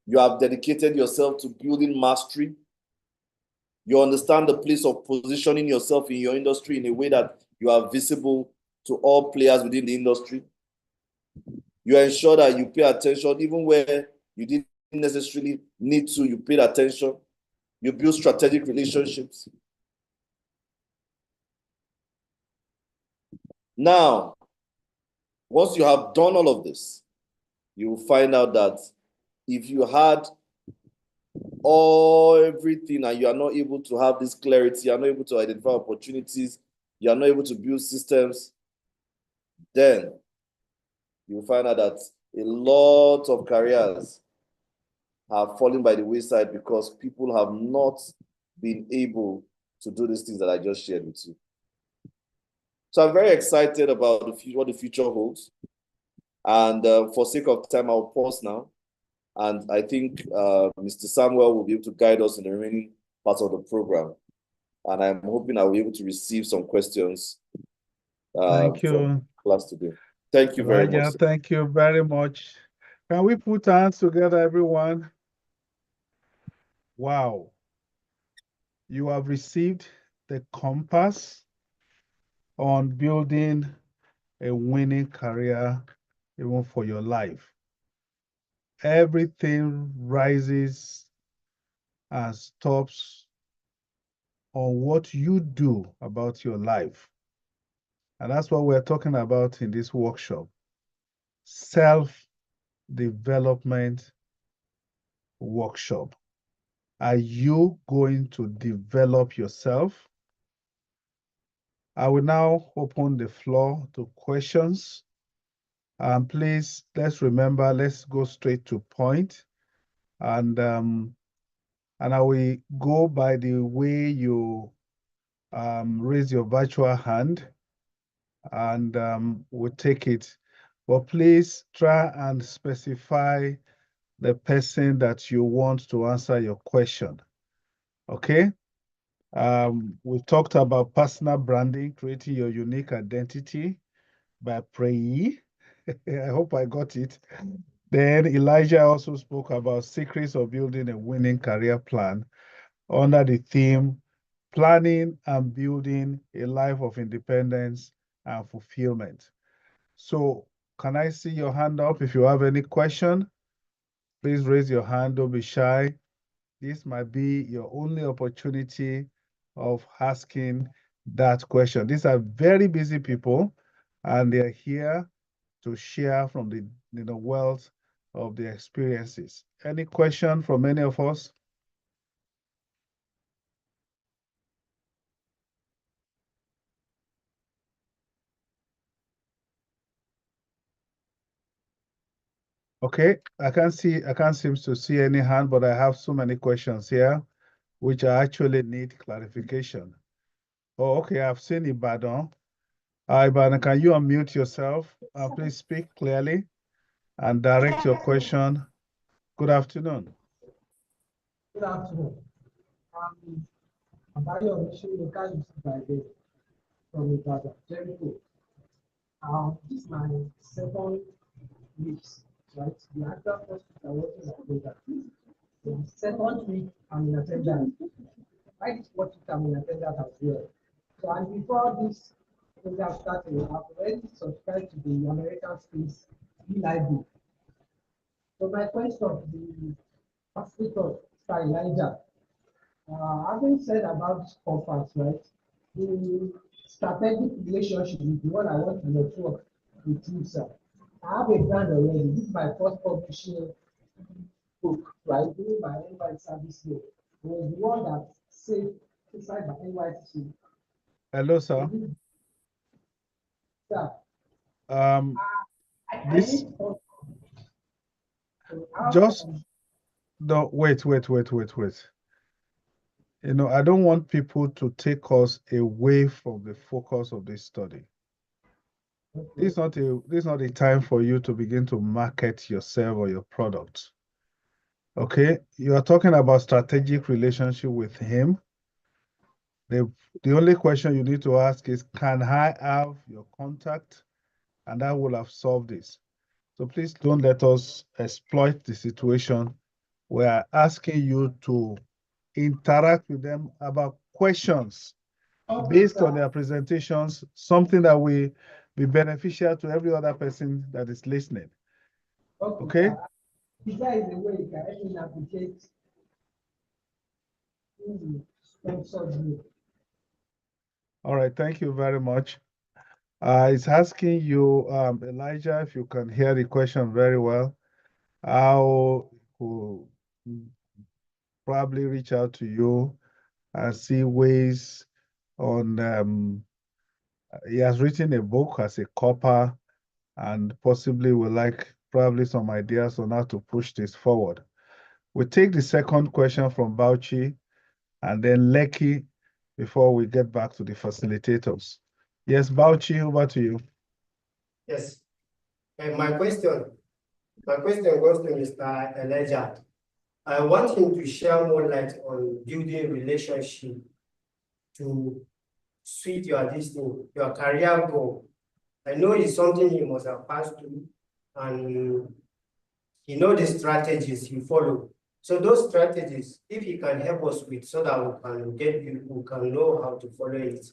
you have dedicated yourself to building mastery, you understand the place of positioning yourself in your industry in a way that you are visible to all players within the industry. You ensure that you pay attention even where you didn't necessarily need to, you paid attention. You build strategic relationships. Now, once you have done all of this, you will find out that if you had everything and you are not able to have this clarity, you are not able to identify opportunities, you are not able to build systems, then you will find out that a lot of careers have fallen by the wayside because people have not been able to do these things that I just shared with you. So I'm very excited about what the future holds. And for sake of time, I'll pause now. And I think Mr. Samuel will be able to guide us in the remaining parts of the program. And I'm hoping I'll be able to receive some questions Thank you. from class today. Thank you very much. Thank you very much. Can we put hands together, everyone? Wow. You have received the compass on building a winning career, even for your life. Everything rises and stops on what you do about your life. And that's what we're talking about in this workshop. Self-development workshop. Are you going to develop yourself? I will now open the floor to questions. Please, let's remember, let's go straight to point. And I will go by the way you raise your virtual hand, and we'll take it. But please try and specify the person that you want to answer your question. Okay? We talked about personal branding, creating your unique identity by Preyi. I hope I got it. Then Elijah also spoke about secrets of building a winning career plan under the theme, planning and building a life of independence and fulfillment. So can I see your hand up? If you have any question, please raise your hand. Don't be shy. This might be your only opportunity of asking that question. These are very busy people, and they're here to share from the wealth of their experiences. Any question from any of us? Okay, I can't seem to see any hand, but I have so many questions here, which I actually need clarification. Oh, okay, I've seen Ibadan. Ibadan, can you unmute yourself? Please speak clearly and direct your question. Good afternoon. Good afternoon. I'm Bayo Oshinoka from Ibadan, Jericho. This is my second week, right? The actual first week I wasn't in attendance. The second week I'm in attendance. Right, what week I'm in attendance as well. So, and before this program started, I've already subscribed to the American Space library. So my question to the facilitator, Mr. Elijah, having said about this conference, right? The strategic relationship is the one I want to network with you, sir. I have a brand already. This is my first publishing book, right? Doing my NYC service here. It was the one that saved inside my NYC. Hello, sir. Sir. This just no, wait. I don't want people to take us away from the focus of this study. Okay. This is not a time for you to begin to market yourself or your product. Okay, you are talking about strategic relationship with him. The only question you need to ask is, can I have your contact? And that will have solved this. So please don't let us exploit the situation. We are asking you to interact with them about questions based on their presentations, something that will be beneficial to every other person that is listening. Okay? If there is a way you can help me navigate all right, thank you very much. It's asking you, Elijah, if you can hear the question very well, I'll probably reach out to you and see ways on, he has written a book as a copper and possibly would like probably some ideas on how to push this forward. We'll take the second question from Bauchi and then Lekki before we get back to the facilitators. Yes, Bauchi, over to you. Yes. And my question goes to Mr. Elijah. I want him to share more light on building relationship to suit your career goal. I know it's something you must have passed through, and you know the strategies you follow. So those strategies, if you can help us with, so that we can get people who can know how to follow it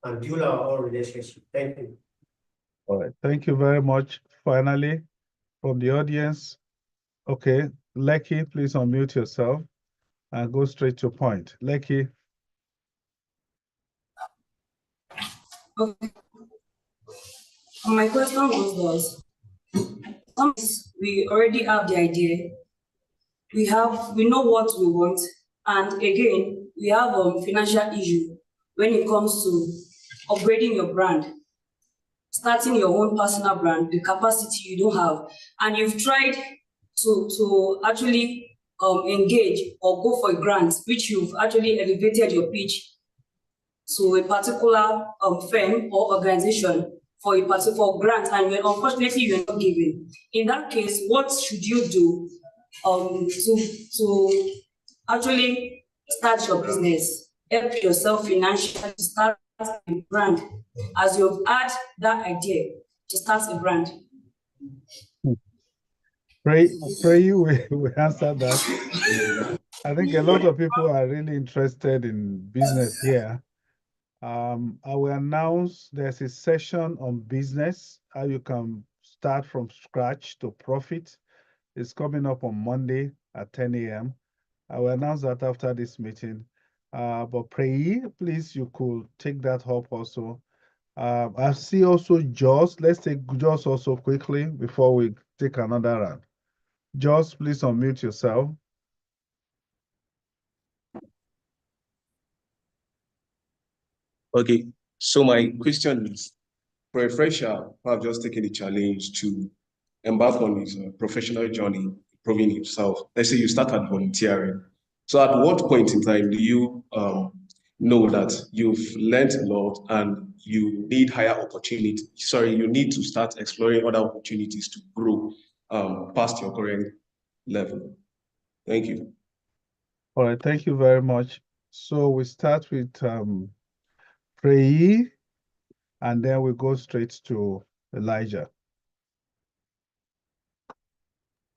and build our own relationship. Thank you. All right, thank you very much. Finally, from the audience, okay, Lekki, please unmute yourself and go straight to point. Lekki. Okay. My question was we already have the idea. We know what we want, and again, we have a financial issue when it comes to upgrading your brand, starting your own personal brand, the capacity you don't have, and you've tried to actually engage or go for a grant, which you've actually elevated your pitch to a particular firm or organization for a particular grant, and unfortunately you're not given. In that case, what should you do to actually start your business, help yourself financially to start a brand, as you've had that idea to start a brand? Pray we answer that. I think a lot of people are really interested in business here. I will announce there's a session on business, how you can start start from scratch to profit. It's coming up on Monday at 10 a.m. I will announce that after this meeting. But pray, please, you could take that up also. I see also Joss. Let's take Joss also quickly before we take another round. Joss, please unmute yourself. Okay, so my question is, for a fresher who have just taken the challenge to embark on his professional journey, proving himself, let's say you start at volunteering. So at what point in time do you know that you've learned a lot and you need higher opportunity? Sorry, you need to start exploring other opportunities to grow past your current level. Thank you. All right, thank you very much. So we start with Preyi, and then we go straight to Elijah.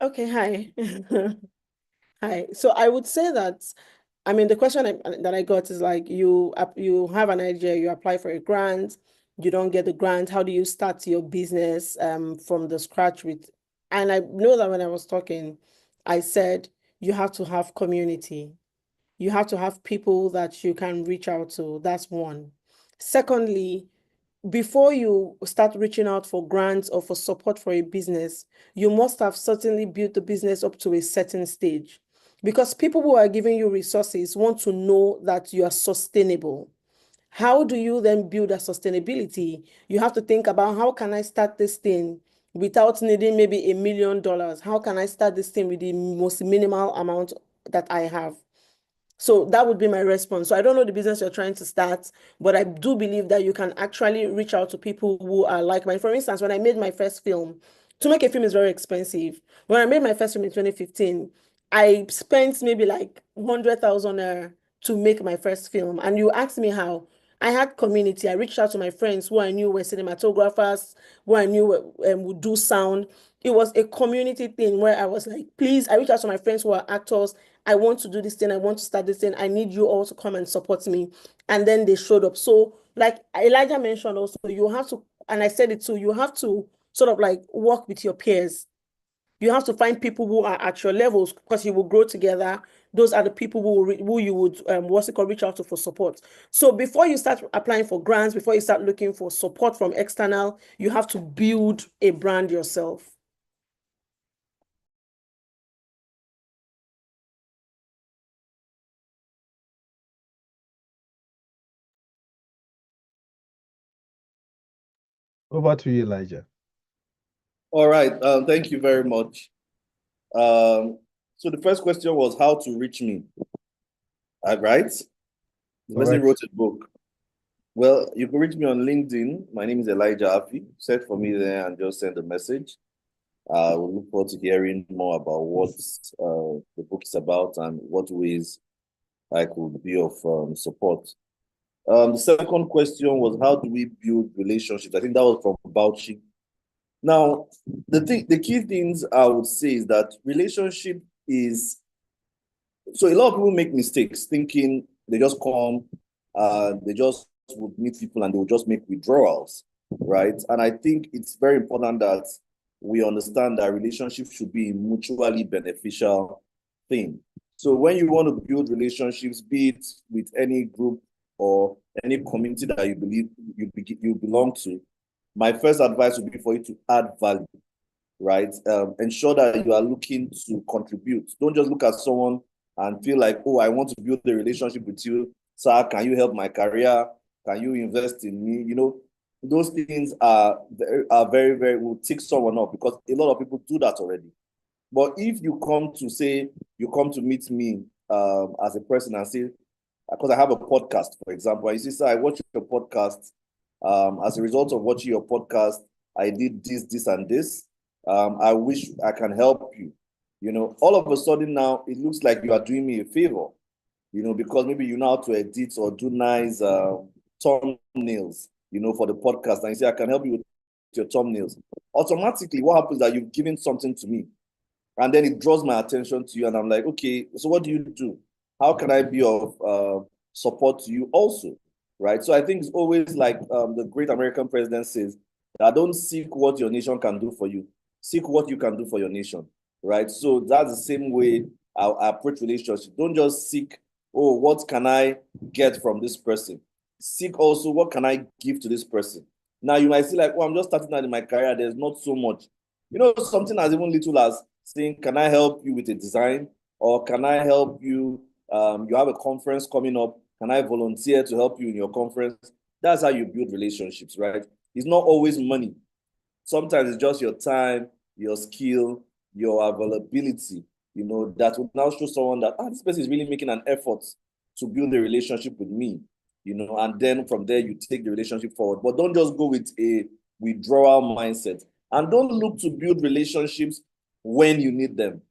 Okay, hi. Hi. So I would say that, I mean, the question that I got is like you have an idea, you apply for a grant, you don't get the grant. How do you start your business from the scratch with? And I know that when I was talking, I said you have to have community. You have to have people that you can reach out to. That's one. Secondly, before you start reaching out for grants or for support for a business, you must have certainly built the business up to a certain stage, because people who are giving you resources want to know that you are sustainable. How do you then build a sustainability? You have to think about, how can I start this thing without needing maybe $1 million? How can I start this thing with the most minimal amount that I have? So that would be my response. So I don't know the business you're trying to start, but I do believe that you can actually reach out to people who are like mine. For instance, when I made my first film, to make a film is very expensive. When I made my first film in 2015, I spent maybe like 100,000 to make my first film. And you asked me how. I had community. I reached out to my friends who I knew were cinematographers, who I knew would do sound. It was a community thing where I was like, please, I reached out to my friends who are actors. I want to do this thing. I want to start this thing. I need you all to come and support me. And then they showed up. So like Elijah mentioned also, you have to, and I said it too, you have to sort of like work with your peers. You have to find people who are at your levels, because you will grow together. Those are the people who you would reach out to for support. So before you start applying for grants, before you start looking for support from external, you have to build a brand yourself. Over to you, Elijah. All right. Thank you very much. So the first question was how to reach me. Right? The person wrote a book. Well, you can reach me on LinkedIn. My name is Elijah Affi. Search for me there and just send a message. We'll look forward to hearing more about what the book is about and what ways I could be of support. The second question was, how do we build relationships? I think that was from Bauchi. Now, the key things I would say is that relationship is, so a lot of people make mistakes thinking they just come, they just would meet people and they will just make withdrawals, right? And I think it's very important that we understand that relationships should be a mutually beneficial thing. So when you want to build relationships, be it with any group or any community that you believe you belong to, my first advice would be for you to add value, right? Ensure that you are looking to contribute. Don't just look at someone and feel like, oh, I want to build a relationship with you. Sir, can you help my career? Can you invest in me? You know, those things are very, very, will tick someone off, because a lot of people do that already. But if you come to meet me as a person and say, because I have a podcast, for example, and you say, sir, I watch your podcast. As a result of watching your podcast, I did this, and this. I wish I can help you. You know, all of a sudden now, it looks like you are doing me a favor, you know, because maybe you know how to edit or do nice thumbnails, you know, for the podcast. And you say, I can help you with your thumbnails. Automatically, what happens is that you've given something to me. And then it draws my attention to you. And I'm like, okay, so what do you do? How can I be of support to you also? Right? So I think it's always like the great American president says, Don't seek what your nation can do for you. Seek what you can do for your nation, right? So that's the same way I approach relationships. Don't just seek, oh, what can I get from this person? Seek also, what can I give to this person? Now you might see like, oh, I'm just starting out in my career. There's not so much. Something as even little as saying, can I help you with a design? Or can I help you? You have a conference coming up. Can I volunteer to help you in your conference? That's how you build relationships, right? It's not always money. Sometimes it's just your time, your skill, your availability, that will now show someone that, this person is really making an effort to build a relationship with me, and then from there you take the relationship forward. But don't just go with a withdrawal mindset. And don't look to build relationships when you need them.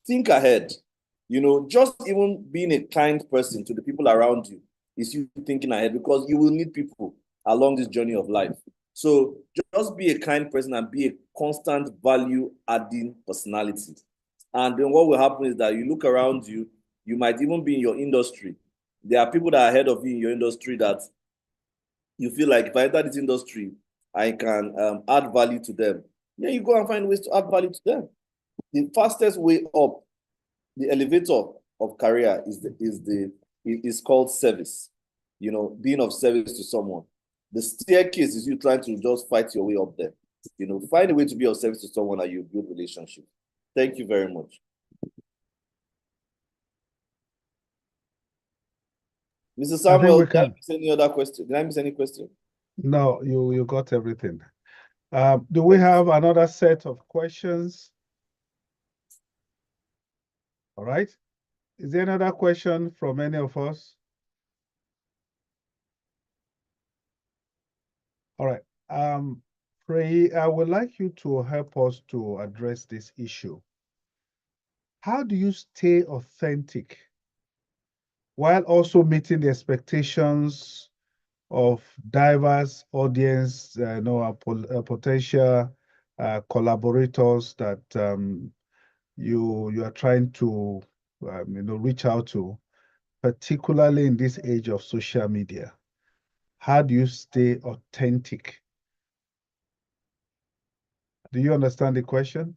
Think ahead. Just even being a kind person to the people around you is you thinking ahead, because you will need people along this journey of life. So just be a kind person and be a constant value adding personality. And then what will happen is that you look around you, you might even be in your industry. There are people that are ahead of you in your industry that you feel like, if I enter this industry, I can add value to them. Then you go and find ways to add value to them. The fastest way up the elevator of career is called service. Being of service to someone. The staircase is you trying to just fight your way up there. Find a way to be of service to someone and you build relationship. Thank you very much. Mr. Samuel, did I miss any other question? Did I miss any question? No, you got everything. Do we have another set of questions? All right. Is there another question from any of us? All right. Frey, I would like you to help us to address this issue. How do you stay authentic while also meeting the expectations of diverse audience, potential collaborators that you are trying to reach out to, particularly in this age of social media? How do you stay authentic? Do you understand the question?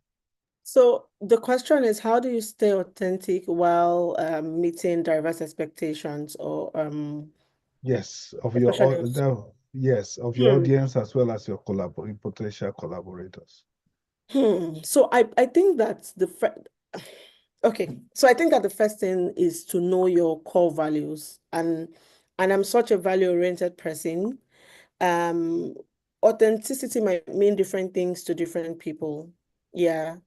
So the question is, how do you stay authentic while meeting diverse expectations or yes, of your audience as well as your potential collaborators. So I think that okay. So I think that the first thing is to know your core values, and I'm such a value-oriented person. Authenticity might mean different things to different people. Yeah.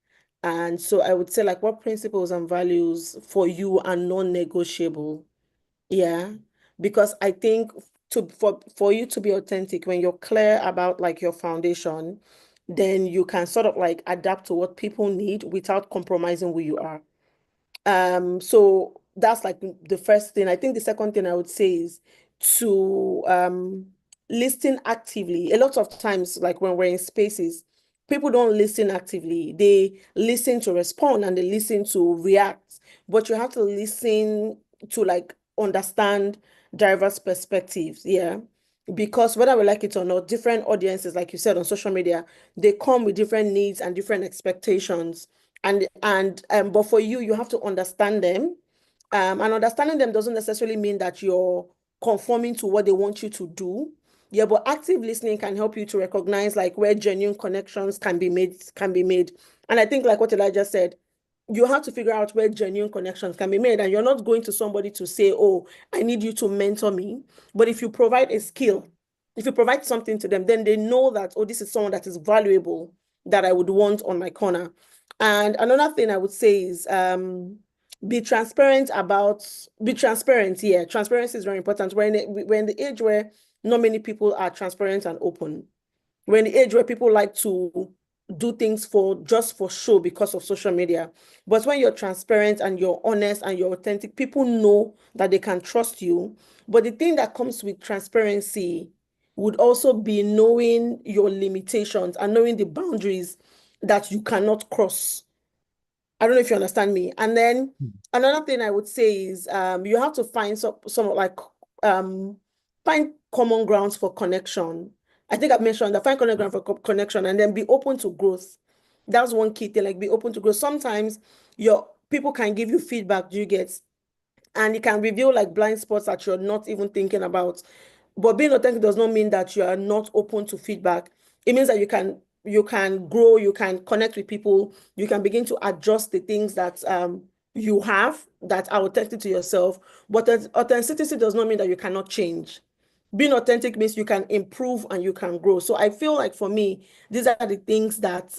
And so I would say, like, what principles and values for you are non-negotiable? Yeah. Because I think for you to be authentic, when you're clear about like your foundation, then you can sort of like adapt to what people need without compromising who you are. So that's like the first thing. I think the second thing I would say is to listen actively. A lot of times, like when we're in spaces, people don't listen actively. They listen to respond and they listen to react. But you have to listen to like understand diverse perspectives. Yeah. Because whether we like it or not, different audiences, like you said on social media, they come with different needs and different expectations. But for you, you have to understand them. And understanding them doesn't necessarily mean that you're conforming to what they want you to do. Yeah, but active listening can help you to recognize like where genuine connections can be made. And I think like what Elijah said, you have to figure out where genuine connections can be made. And you're not going to somebody to say, oh, I need you to mentor me. But if you provide a skill, if you provide something to them, then they know that, oh, this is someone that is valuable that I would want on my corner. And another thing I would say is be transparent. Yeah, transparency is very important. We're in the age where not many people are transparent and open. We're in the age where people like to do things just for show because of social media. But when you're transparent and you're honest and you're authentic, people know that they can trust you. But the thing that comes with transparency would also be knowing your limitations and knowing the boundaries that you cannot cross. I don't know if you understand me. And then another thing I would say is you have to find some like find common grounds for connection. I think I've mentioned the find connection for connection, and then be open to growth. That's one key thing, like be open to growth. Sometimes your people can give you feedback, do you get? And it can reveal like blind spots that you're not even thinking about. But being authentic does not mean that you are not open to feedback. It means that you can grow, you can connect with people, you can begin to adjust the things that you have that are authentic to yourself. But authenticity does not mean that you cannot change. Being authentic means you can improve and you can grow. So I feel like for me, these are the things that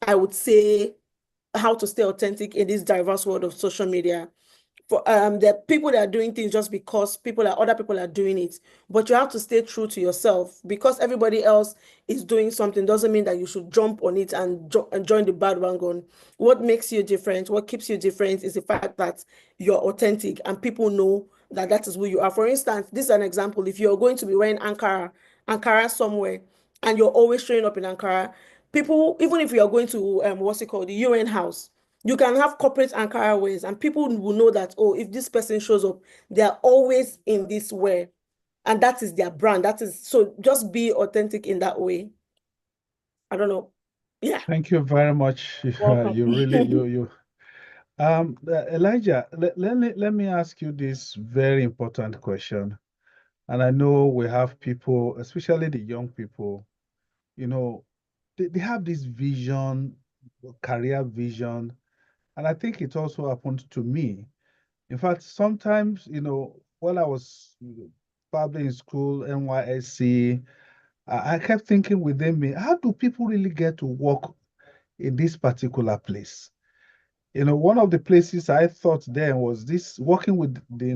I would say how to stay authentic in this diverse world of social media. For there are people that are doing things just because other people are doing it, but you have to stay true to yourself. Because everybody else is doing something doesn't mean that you should jump on it and join the bandwagon. What makes you different, what keeps you different, is the fact that you're authentic and people know that that is who you are. For instance, this is an example. If you're going to be wearing Ankara somewhere, and you're always showing up in Ankara, people, even if you're going to what's it called, the UN house, you can have corporate Ankara ways, and people will know that, oh, if this person shows up, they're always in this way. And that is their brand. That is, so just be authentic in that way. I don't know. Yeah. Thank you very much. Welcome. You really, Elijah, let me ask you this very important question. And I know we have people, especially the young people, they have this vision, career vision. And I think it also happened to me. In fact, sometimes, when I was probably in school, NYSC, I kept thinking within me, how do people really get to work in this particular place? One of the places I thought then was this working with the,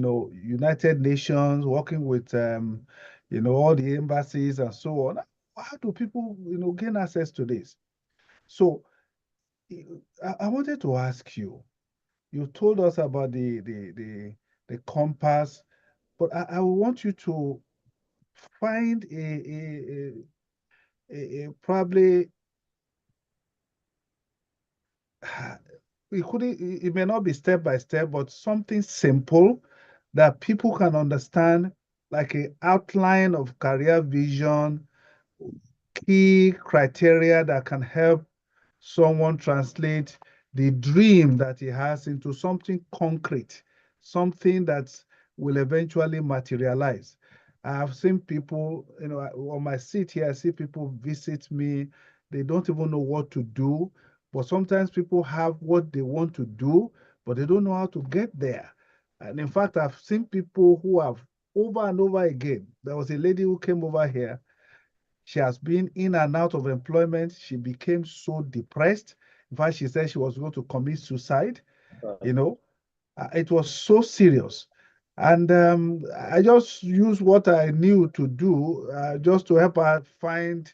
United Nations, working with, all the embassies and so on. How do people, gain access to this? So I wanted to ask you, you told us about the compass, but I want you to find a probably it may not be step by step, but something simple that people can understand, like an outline of career vision, key criteria that can help someone translate the dream that he has into something concrete, something that will eventually materialize. I've seen people, on my seat here, I see people visit me. They don't even know what to do, but sometimes people have what they want to do, but they don't know how to get there. And in fact, I've seen people who have over and over again. There was a lady who came over here. She has been in and out of employment. She became so depressed. In fact, she said she was going to commit suicide. It was so serious. And I just used what I knew to do just to help her find,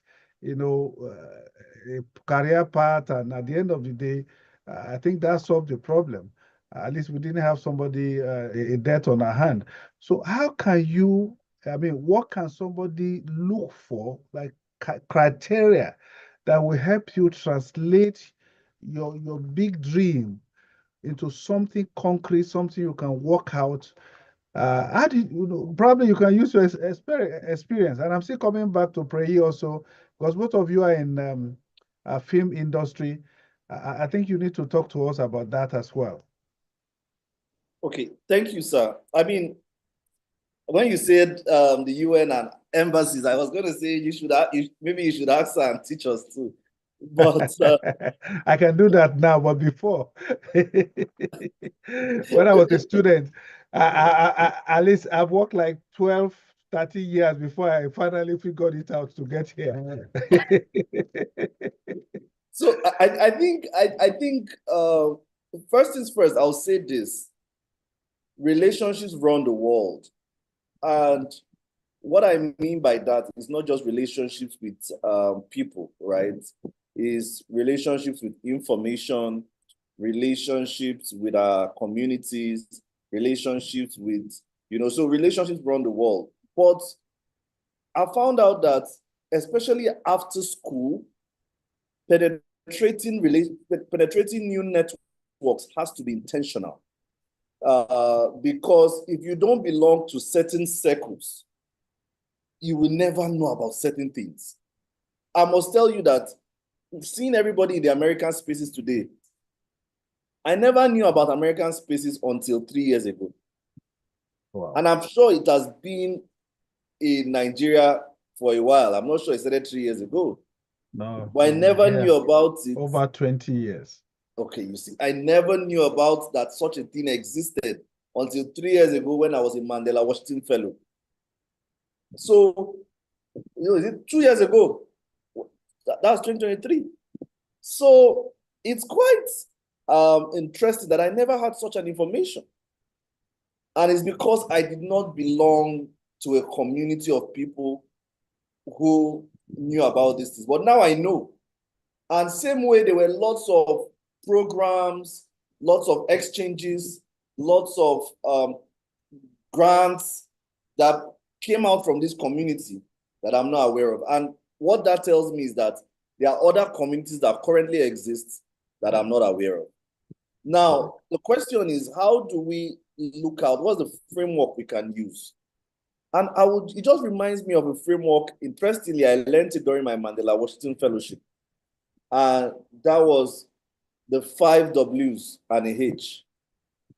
a career path. And at the end of the day, I think that solved the problem. At least we didn't have somebody, a death on our hand. So how can you, what can somebody look for, like criteria that will help you translate your big dream into something concrete, something you can work out? How do probably you can use your experience. And I'm still coming back to Preyi also, because both of you are in film industry. I think you need to talk to us about that as well. Okay, thank you, sir. I mean, when you said the UN and embassies, I was going to say maybe you should ask her and teach us too. But I can do that now, but before, when I was a student, at least I've worked like 12, 30 years before I finally figured it out to get here. So I think first things first, I'll say this. Relationships run the world. And what I mean by that is not just relationships with people, right? Is relationships with information, relationships with our communities, relationships with, so relationships run the world. But I found out that, especially after school, penetrating new networks has to be intentional. Because if you don't belong to certain circles, you will never know about certain things. I must tell you that seeing everybody in the American spaces today, I never knew about American spaces until 3 years ago. Wow. And I'm sure it has been in Nigeria for a while. I'm not sure it started 3 years ago. No, but I never knew about it. Over 20 years. Okay, you see, I never knew about that such a thing existed until 3 years ago when I was a Mandela Washington Fellow. So, is it 2 years ago? That was 2023. So it's quite interesting that I never had such an information. And it's because I did not belong to a community of people who knew about these things. But now I know. And same way, there were lots of programs, lots of exchanges, lots of grants that came out from this community that I'm not aware of. And what that tells me is that there are other communities that currently exist that I'm not aware of. Now, the question is, how do we look out? What's the framework we can use? And it just reminds me of a framework. Interestingly, I learned it during my Mandela Washington Fellowship. And that was the 5 W's and a H,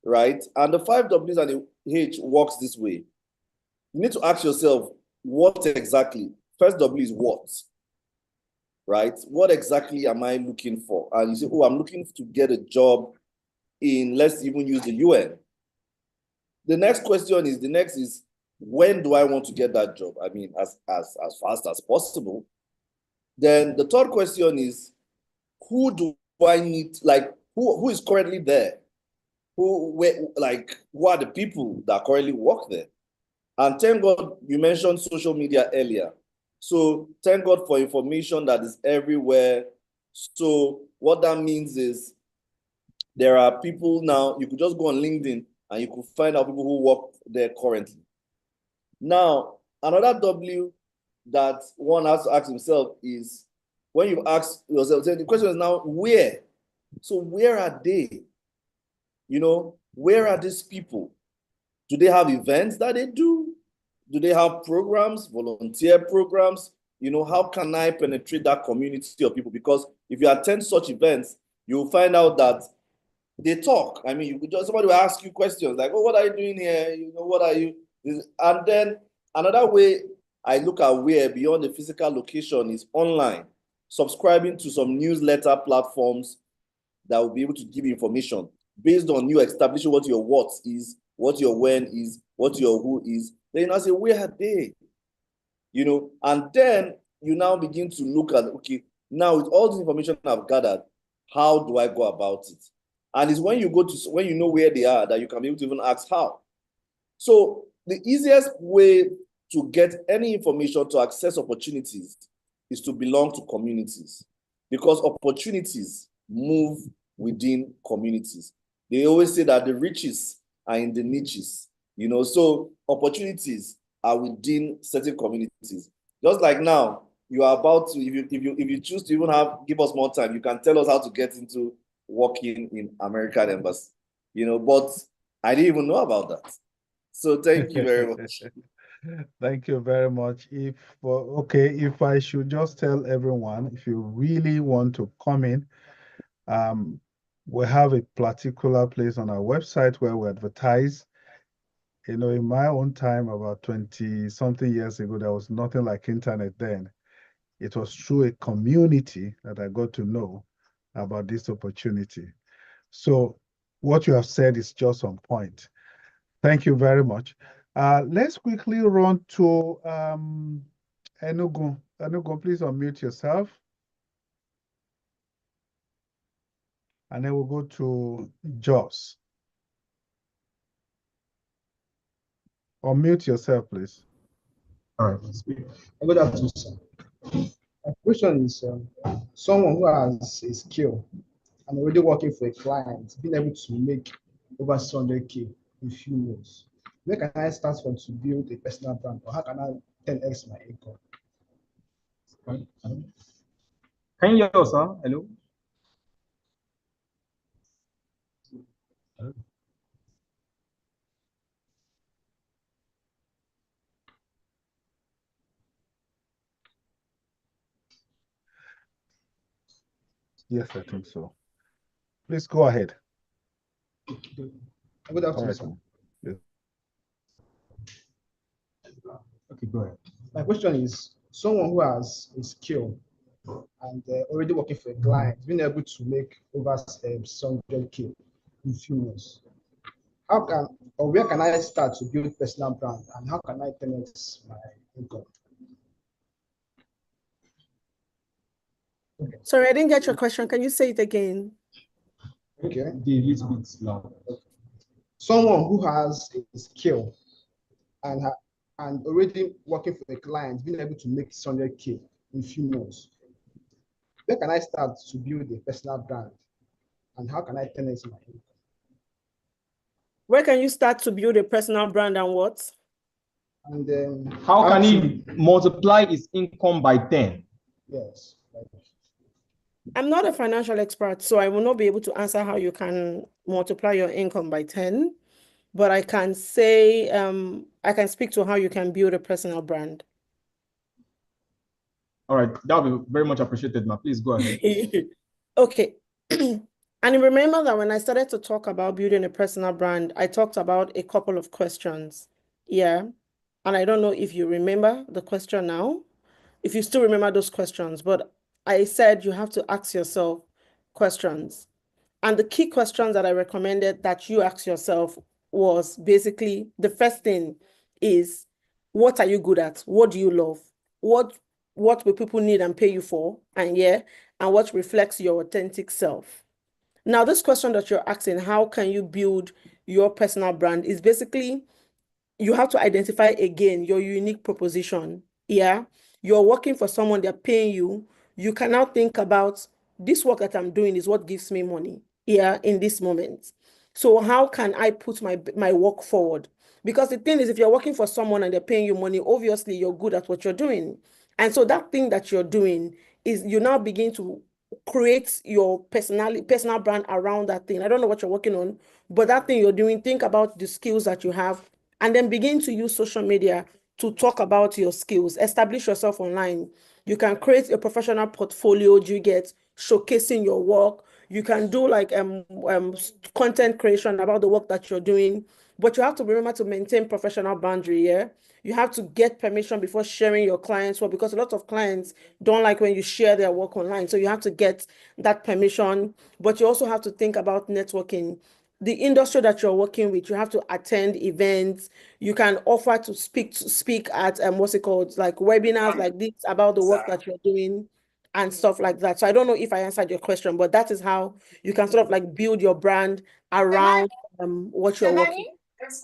right? And the 5 W's and a H works this way. You need to ask yourself, what exactly? First W is what, right? What exactly am I looking for? And you say, oh, I'm looking to get a job in, let's even use the UN. The next is, when do I want to get that job? I mean, as fast as possible. Then the third question is, who do I need, like, who is currently there? Who are the people that currently work there? And thank God you mentioned social media earlier. So thank God for information that is everywhere. So what that means is there are people now, you could just go on LinkedIn and you could find out people who work there currently. Now, another W that one has to ask himself is, when you ask yourself, the question is now, where? So where are they? You know, where are these people? Do they have events that they do? Do they have programs, volunteer programs? You know, how can I penetrate that community of people? Because if you attend such events, you'll find out that they talk. I mean, you could just, somebody will ask you questions like, oh, what are you doing here? You know, what are you? And then another way I look at where beyond the physical location is online, subscribing to some newsletter platforms that will be able to give you information based on you establishing what your what is, what your when is, what your who is. Then you now say, where are they? You know, and then you now begin to look at, okay, now with all this information I've gathered, how do I go about it? And it's when you when you know where they are that you can be able to even ask how. So the easiest way to get any information to access opportunities is to belong to communities, because opportunities move within communities. They always say that the riches are in the niches, you know, so opportunities are within certain communities. Just like now, you are about to, if you choose to even give us more time, you can tell us how to get into working in American embassy, you know, but I didn't even know about that. So thank you very much. Thank you very much. If I should just tell everyone, if you really want to come in, we have a particular place on our website where we advertise. You know, in my own time, about 20-something years ago, there was nothing like internet then. It was through a community that I got to know about this opportunity. So what you have said is just on point. Thank you very much. Let's quickly run to Enugu. Enugu, please unmute yourself. And then we'll go to Jos. Unmute yourself, please. All right. Good afternoon, sir. My question is, someone who has a skill and already working for a client, being able to make over 600K in a few months, where can I start from to build a personal brand, or how can I 10x my income? Can you hear us, sir? Hello? Yes, I think so. Please go ahead. Good afternoon, All sir. right. Yes. Okay, go ahead. My question is, someone who has a skill and already working for a client, being able to make over 600K in few months, how can or where can I start to build personal brand, and how can I 10x my income? Sorry, I didn't get your question. Can you say it again? Okay, the little bit loud. Someone who has a skill and and already working for a client, being able to make 600K in few months, where can I start to build a personal brand, and how can I 10x my income? Where can you start to build a personal brand and what? And then How can he multiply his income by 10? Yes. I'm not a financial expert, so I will not be able to answer how you can multiply your income by 10, but I can say, I can speak to how you can build a personal brand. All right, that will be very much appreciated, ma. Please go ahead. Okay. And remember that when I started to talk about building a personal brand, I talked about a couple of questions. Yeah. And I don't know if you remember the question now, if you still remember those questions, but I said you have to ask yourself questions. And the key questions that I recommended that you ask yourself was basically the first thing is, what are you good at? What do you love? What will people need and pay you for? And what reflects your authentic self? Now, this question that you're asking, how can you build your personal brand, is basically you have to identify again your unique proposition. Yeah. You're working for someone, they're paying you. You can now think about, this work that I'm doing is what gives me money. Yeah, in this moment. So how can I put my work forward? Because the thing is, if you're working for someone and they're paying you money, obviously you're good at what you're doing. And so that thing that you're doing is you now begin to create your personal brand around that thing. I don't know what you're working on, but that thing you're doing, think about the skills that you have, and then begin to use social media to talk about your skills. Establish yourself online. You can create a professional portfolio, do you get, showcasing your work. You can do like content creation about the work that you're doing, but you have to remember to maintain professional boundary. Yeah, you have to get permission before sharing your clients' work, because a lot of clients don't like when you share their work online. So you have to get that permission, but you also have to think about networking. The industry that you're working with, you have to attend events. You can offer to speak at what's it called, like webinars like this about the work that you're doing and stuff like that. So I don't know if I answered your question, but that is how you can sort of like build your brand around what you're working. Please.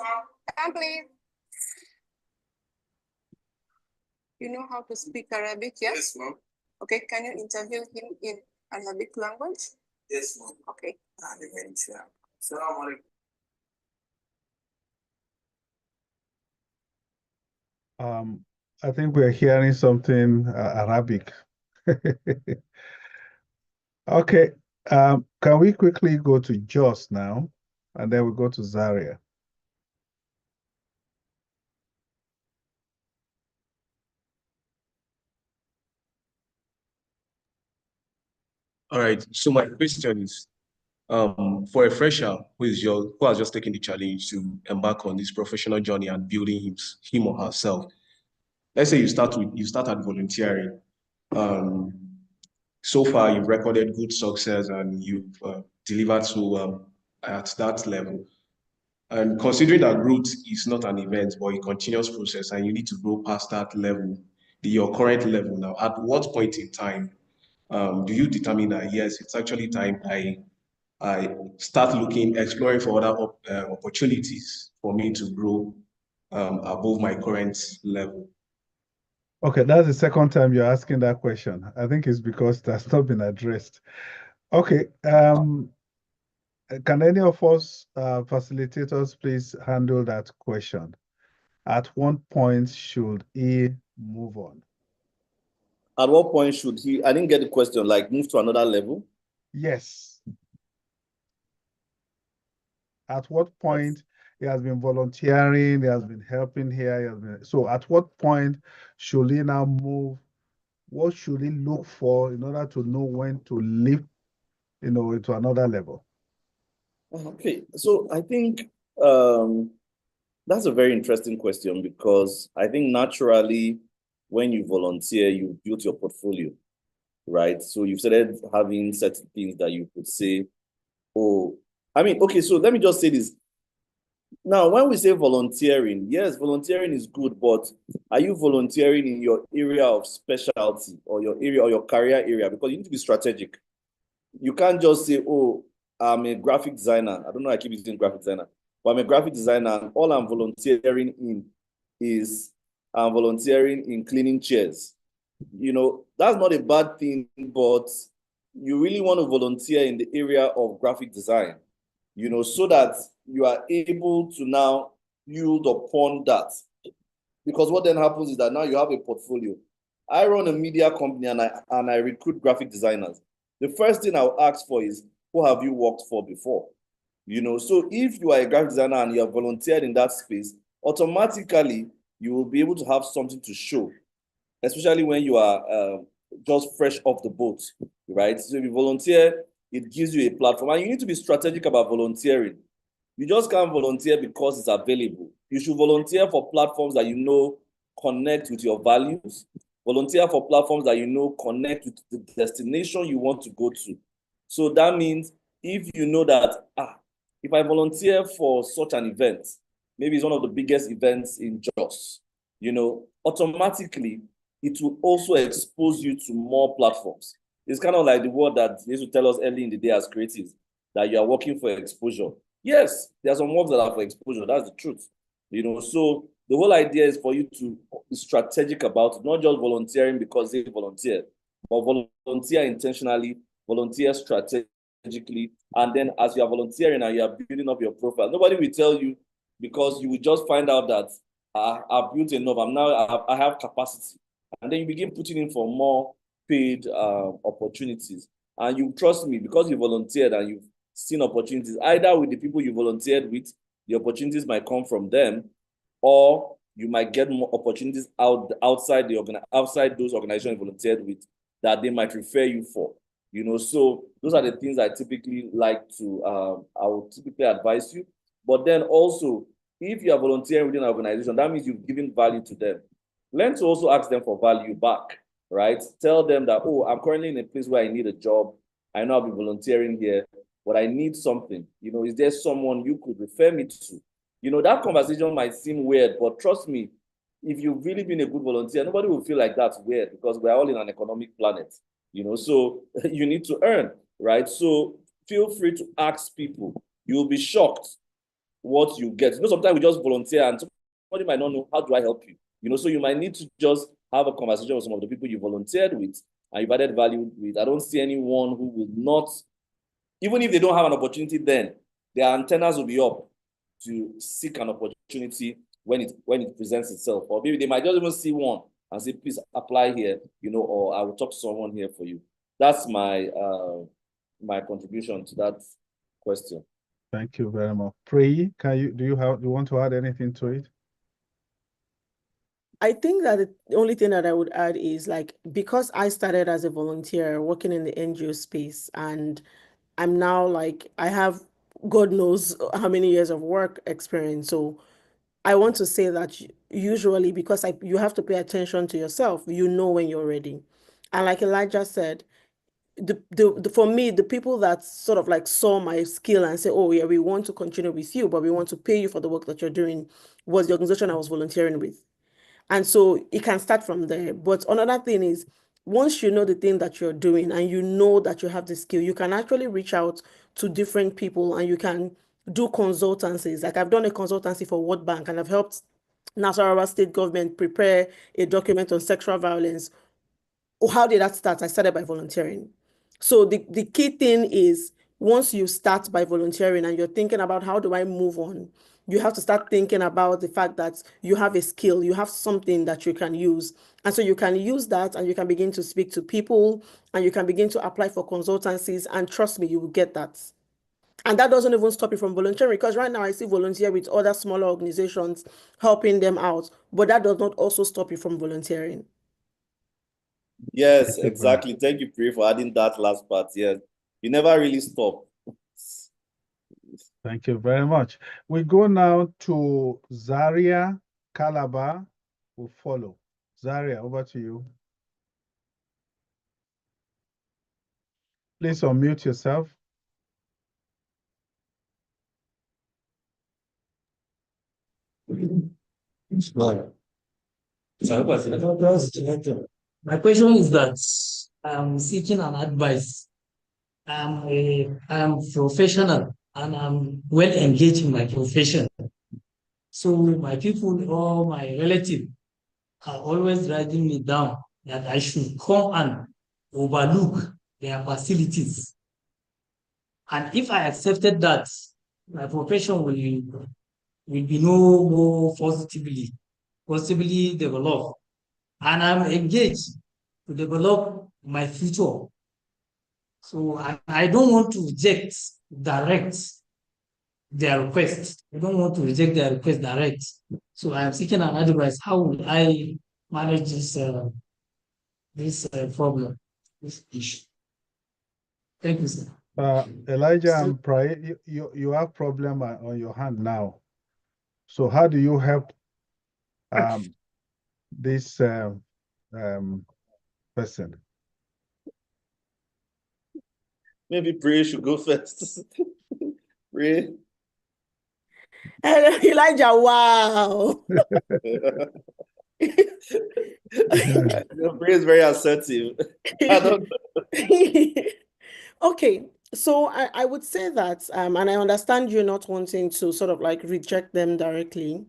You know how to speak Arabic, yes? Yes, ma'am. Okay, can you interview him in Arabic language? Yes, ma'am. Okay. I think we're hearing something Arabic. Okay. Can we quickly go to Jos now, and then we go to Zaria? All right. So my question is, for a fresher who has just taken the challenge to embark on this professional journey and building him or herself. Let's say you start at volunteering. So far, you've recorded good success and you've delivered at that level. And considering that growth is not an event, but a continuous process, and you need to grow past that level, your current level now, at what point in time do you determine that, yes, it's actually time I start exploring for other opportunities for me to grow above my current level? Okay, that's the second time you're asking that question. I think it's because that's not been addressed. Okay, can any of us facilitators please handle that question? At what point should he move on? At what point should he, I didn't get the question, like move to another level? Yes. At what point he has been volunteering, he has been helping here, so at what point should he now move? What should he look for in order to know when to leave into another level? Okay, so I think that's a very interesting question, because I think naturally when you volunteer, you build your portfolio, right? So you've started having certain things that you could say, oh, I mean, okay, so let me just say this. Now, when we say volunteering, yes, volunteering is good, but are you volunteering in your area of specialty or your area or your career area? Because you need to be strategic. You can't just say, oh, I'm a graphic designer. I don't know, I keep using graphic designer, but I'm a graphic designer, and all I'm volunteering in is I'm volunteering in cleaning chairs. That's not a bad thing, but you really want to volunteer in the area of graphic design, so that you are able to now build upon that. Because what then happens is that now you have a portfolio. I run a media company and I recruit graphic designers. The first thing I'll ask for is, who have you worked for before? So if you are a graphic designer and you have volunteered in that space, automatically you will be able to have something to show, especially when you are just fresh off the boat, right? So if you volunteer, it gives you a platform, and you need to be strategic about volunteering. You just can't volunteer because it's available. You should volunteer for platforms that connect with your values. Volunteer for platforms that connect with the destination you want to go to. So that means if you know that, if I volunteer for such an event, maybe it's one of the biggest events in Jos, automatically it will also expose you to more platforms. It's kind of like the word that they used to tell us early in the day as creatives, that you are working for exposure. Yes, there are some works that are for exposure. That's the truth. So the whole idea is for you to be strategic about it, not just volunteering because they volunteer, but volunteer intentionally, volunteer strategically, and then as you are volunteering and you are building up your profile, nobody will tell you, because you will just find out that I've built enough. I have capacity, and then you begin putting in for more paid opportunities. And you trust me, because you volunteered and you've seen opportunities, either with the people you volunteered with, the opportunities might come from them, or you might get more opportunities outside those organizations you volunteered with that they might refer you for. So those are the things I typically like to, I would typically advise you. But then also, if you are volunteering within an organization, that means you've given value to them. Learn to also ask them for value back, right? Tell them that, oh, I'm currently in a place where I need a job. I know I'll be volunteering here, but I need something. Is there someone you could refer me to? That conversation might seem weird, but trust me, if you've really been a good volunteer, nobody will feel like that's weird, because we're all in an economic planet, so you need to earn, right? So feel free to ask people. You'll be shocked what you get. Sometimes we just volunteer and somebody might not know, how do I help you? So you might need to just have a conversation with some of the people you volunteered with and you've added value with. I don't see anyone who will not, even if they don't have an opportunity, then their antennas will be up to seek an opportunity when it presents itself. Or maybe they might just even see one and say, please apply here, or I will talk to someone here for you. That's my my contribution to that question. Thank you very much. Preyi, do you want to add anything to it? I think that the only thing that I would add is, like, because I started as a volunteer working in the NGO space, and I'm now, like, I have God knows how many years of work experience. So I want to say that usually, because you have to pay attention to yourself, when you're ready. And like Elijah said, for me, the people that sort of like saw my skill and say, oh yeah, we want to continue with you, but we want to pay you for the work that you're doing, was the organization I was volunteering with. And so it can start from there. But another thing is, once you know the thing that you're doing and you know that you have the skill, you can actually reach out to different people and you can do consultancies. Like, I've done a consultancy for World Bank, and I've helped Nasarawa state government prepare a document on sexual violence. How did that start? I started by volunteering. So the key thing is, once you start by volunteering and you're thinking about how do I move on, you have to start thinking about the fact that you have a skill, you have something that you can use. And so you can use that and you can begin to speak to people and you can begin to apply for consultancies, and trust me, you will get that. And that doesn't even stop you from volunteering, because right now I see volunteer with other smaller organizations helping them out, but that does not also stop you from volunteering. Yes, exactly. Thank you, Pri, for adding that last part. Yes. you never really stop. Thank you very much. We go now to Zaria Calabar will follow. Zaria, over to you. Please unmute yourself. My question is that I'm seeking an advice. I'm professional and I'm well engaged in my profession. So my people or my relatives are always writing me down that I should come and overlook their facilities. And if I accepted that, my profession will be no more possibly developed. And I'm engaged to develop my future. So I don't want to direct their request. I don't want to reject their request direct. So I am seeking an advice. How will I manage this problem, this issue? Thank you, sir. Elijah and Praye, you have problem on your hand now. So how do you help this person? Maybe Priye should go first. Priye. Elijah, wow. Priye is very assertive. I don't know. Okay, so I would say that, and I understand you're not wanting to sort of like reject them directly,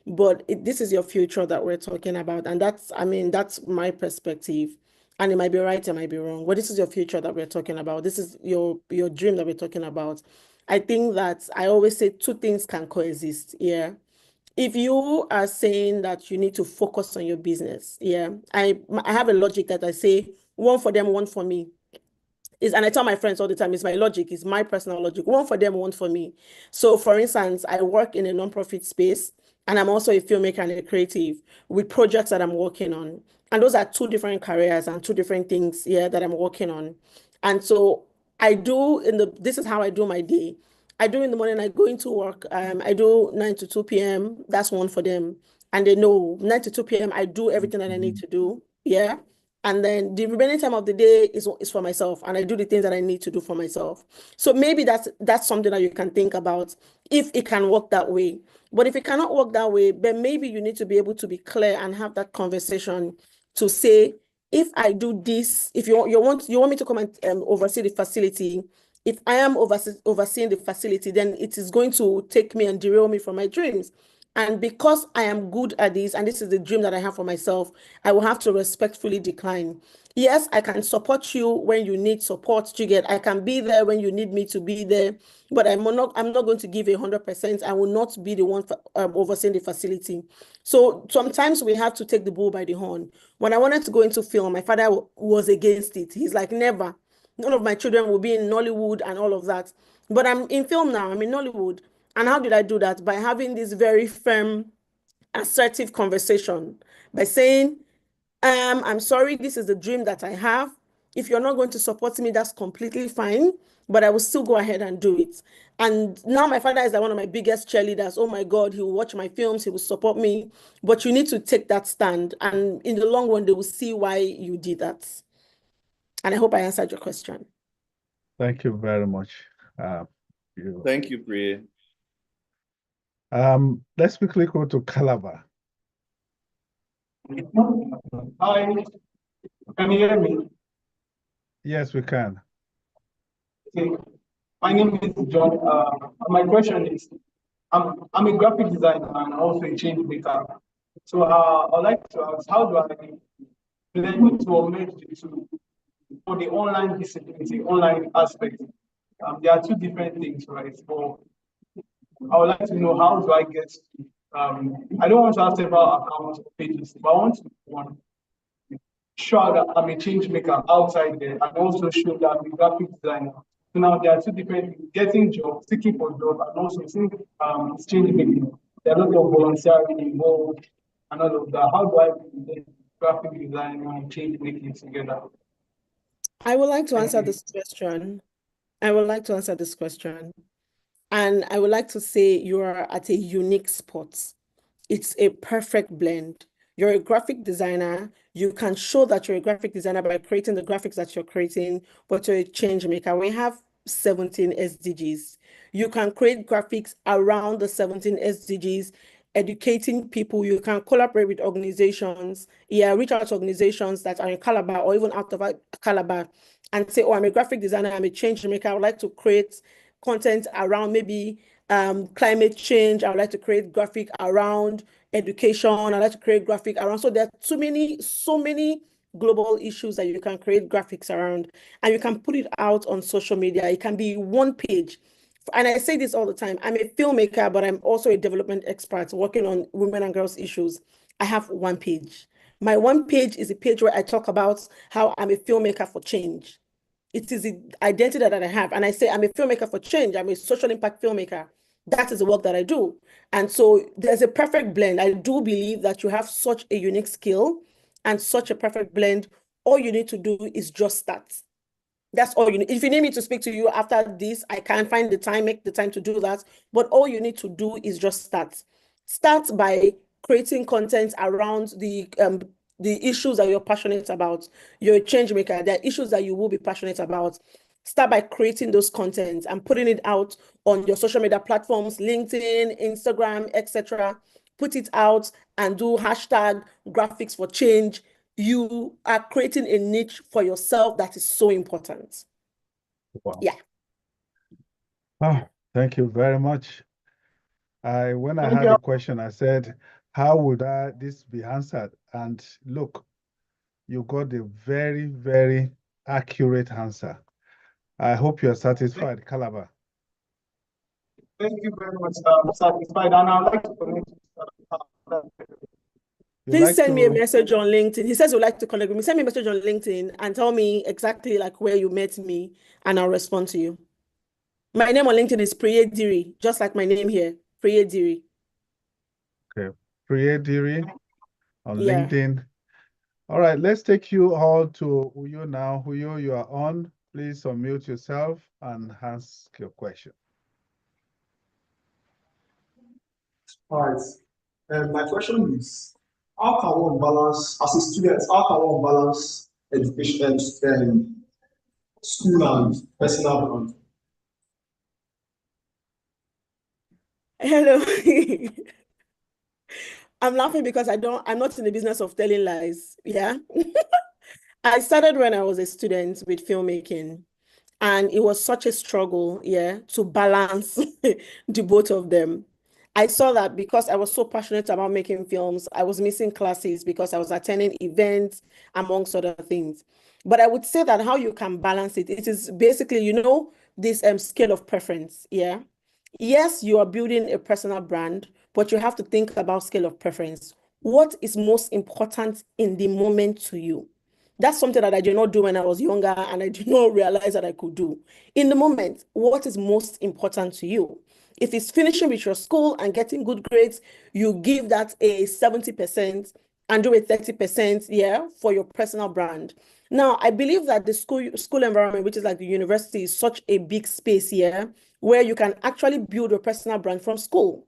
but this is your future that we're talking about. And that's my perspective. And it might be right, it might be wrong, but this is your future that we're talking about. This is your dream that we're talking about. I think that I always say two things can coexist. Yeah. If you are saying that you need to focus on your business, yeah, I have a logic that I say one for them, one for me. And I tell my friends all the time, it's my logic, it's my personal logic. One for them, one for me. So for instance, I work in a nonprofit space and I'm also a filmmaker and a creative with projects that I'm working on. And those are two different careers and two different things, yeah, that I'm working on. And so this is how I do my day. I do in the morning, I go into work, I do 9 to 2 p.m. That's one for them. And they know 9 to 2 p.m. I do everything that I need to do. Yeah. And then the remaining time of the day is for myself, and I do the things that I need to do for myself. So maybe that's something that you can think about if it can work that way. But if it cannot work that way, then maybe you need to be able to be clear and have that conversation to say, if I do this, if you want me to come and oversee the facility, if I am overseeing the facility, then it is going to take me and derail me from my dreams. And because I am good at this, and this is the dream that I have for myself, I will have to respectfully decline. Yes, I can support you when you need support. I can be there when you need me to be there, but I'm not going to give 100%. I will not be the one overseeing the facility. So sometimes we have to take the bull by the horn. When I wanted to go into film, my father was against it. He's like, never. None of my children will be in Nollywood and all of that. But I'm in film now. I'm in Nollywood. And how did I do that? By having this very firm, assertive conversation, by saying, I'm sorry, this is the dream that I have. If you're not going to support me, that's completely fine, but I will still go ahead and do it. And now my father is like one of my biggest cheerleaders. Oh my God, he will watch my films, he will support me, but you need to take that stand. And in the long run, they will see why you did that. And I hope I answered your question. Thank you very much. Thank you, Priye. Let's quickly go to Calabar. Hi, can you hear me? Yes, we can. Okay. My name is John. My question is, I'm a graphic designer and also a change maker. So I'd like to ask, how do I blend to merge the two for the online discipline, the online aspect? There are two different things, right? So I would like to know, how do I get I don't want to have several accounts or pages, but I want to show that I'm a change maker outside there and also show that I'm a graphic designer. So now there are two different things: getting job, seeking for job, and also seeing change making. There are a lot of volunteering involved and all of that. How do I blend graphic design and change making together? I would like to answer this question. I would like to answer this question. And I would like to say you are at a unique spot. It's a perfect blend. You're a graphic designer. You can show that you're a graphic designer by creating the graphics that you're creating, but you're a change maker. We have 17 SDGs. You can create graphics around the 17 SDGs, educating people. You can collaborate with organizations. Yeah, reach out to organizations that are in Calabar or even out of Calabar and say, oh, I'm a graphic designer, I'm a change maker. I would like to create content around maybe climate change. I would like to create graphic around education. I like to create graphic around. So there are so many global issues that you can create graphics around, and you can put it out on social media. It can be one page. And I say this all the time. I'm a filmmaker, but I'm also a development expert working on women and girls issues. I have one page. My one page is a page where I talk about how I'm a filmmaker for change. It is the identity that I have. And I say I'm a filmmaker for change. I'm a social impact filmmaker. That is the work that I do. And so there's a perfect blend. I do believe that you have such a unique skill and such a perfect blend. All you need to do is just start. That's all you need. If you need me to speak to you after this, I can't find the time, make the time to do that. But all you need to do is just start. Start by creating content around the issues that you're passionate about. You're a change maker. There are issues that you will be passionate about. Start by creating those contents and putting it out on your social media platforms, LinkedIn, Instagram, etc. Put it out and do hashtag graphics for change. You are creating a niche for yourself that is so important. Wow. Yeah. Oh, thank you very much. When I had a question, I said, how would this be answered? And look, you got a very, very accurate answer. I hope you're satisfied, Calabar. Thank you very much. I'm satisfied, and I'd like to connect with Please send me a message on LinkedIn. He says he'd like to connect with me. Send me a message on LinkedIn and tell me exactly like where you met me, and I'll respond to you. My name on LinkedIn is Diri, just like my name here, Diri. Okay, Diri on LinkedIn. All right, let's take you all to Uyo now. Uyo, you are on. Please unmute yourself and ask your question. All right. My question is, how can one balance, as a student, how can one balance education and school and personal brand? Hello. I'm laughing because I'm not in the business of telling lies. Yeah. I started when I was a student with filmmaking, and it was such a struggle, yeah, to balance the both of them. I saw that because I was so passionate about making films, I was missing classes because I was attending events, amongst other things. But I would say that how you can balance it, it is basically, this scale of preference, yeah. Yes, you are building a personal brand, but you have to think about scale of preference. What is most important in the moment to you? That's something that I did not do when I was younger, and I did not realize that I could do. In the moment, what is most important to you? If it's finishing with your school and getting good grades, you give that a 70% and do a 30%, yeah, for your personal brand. Now, I believe that the school environment, which is like the university, is such a big space here where you can actually build your personal brand from school.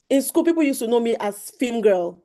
In school, people used to know me as film girl.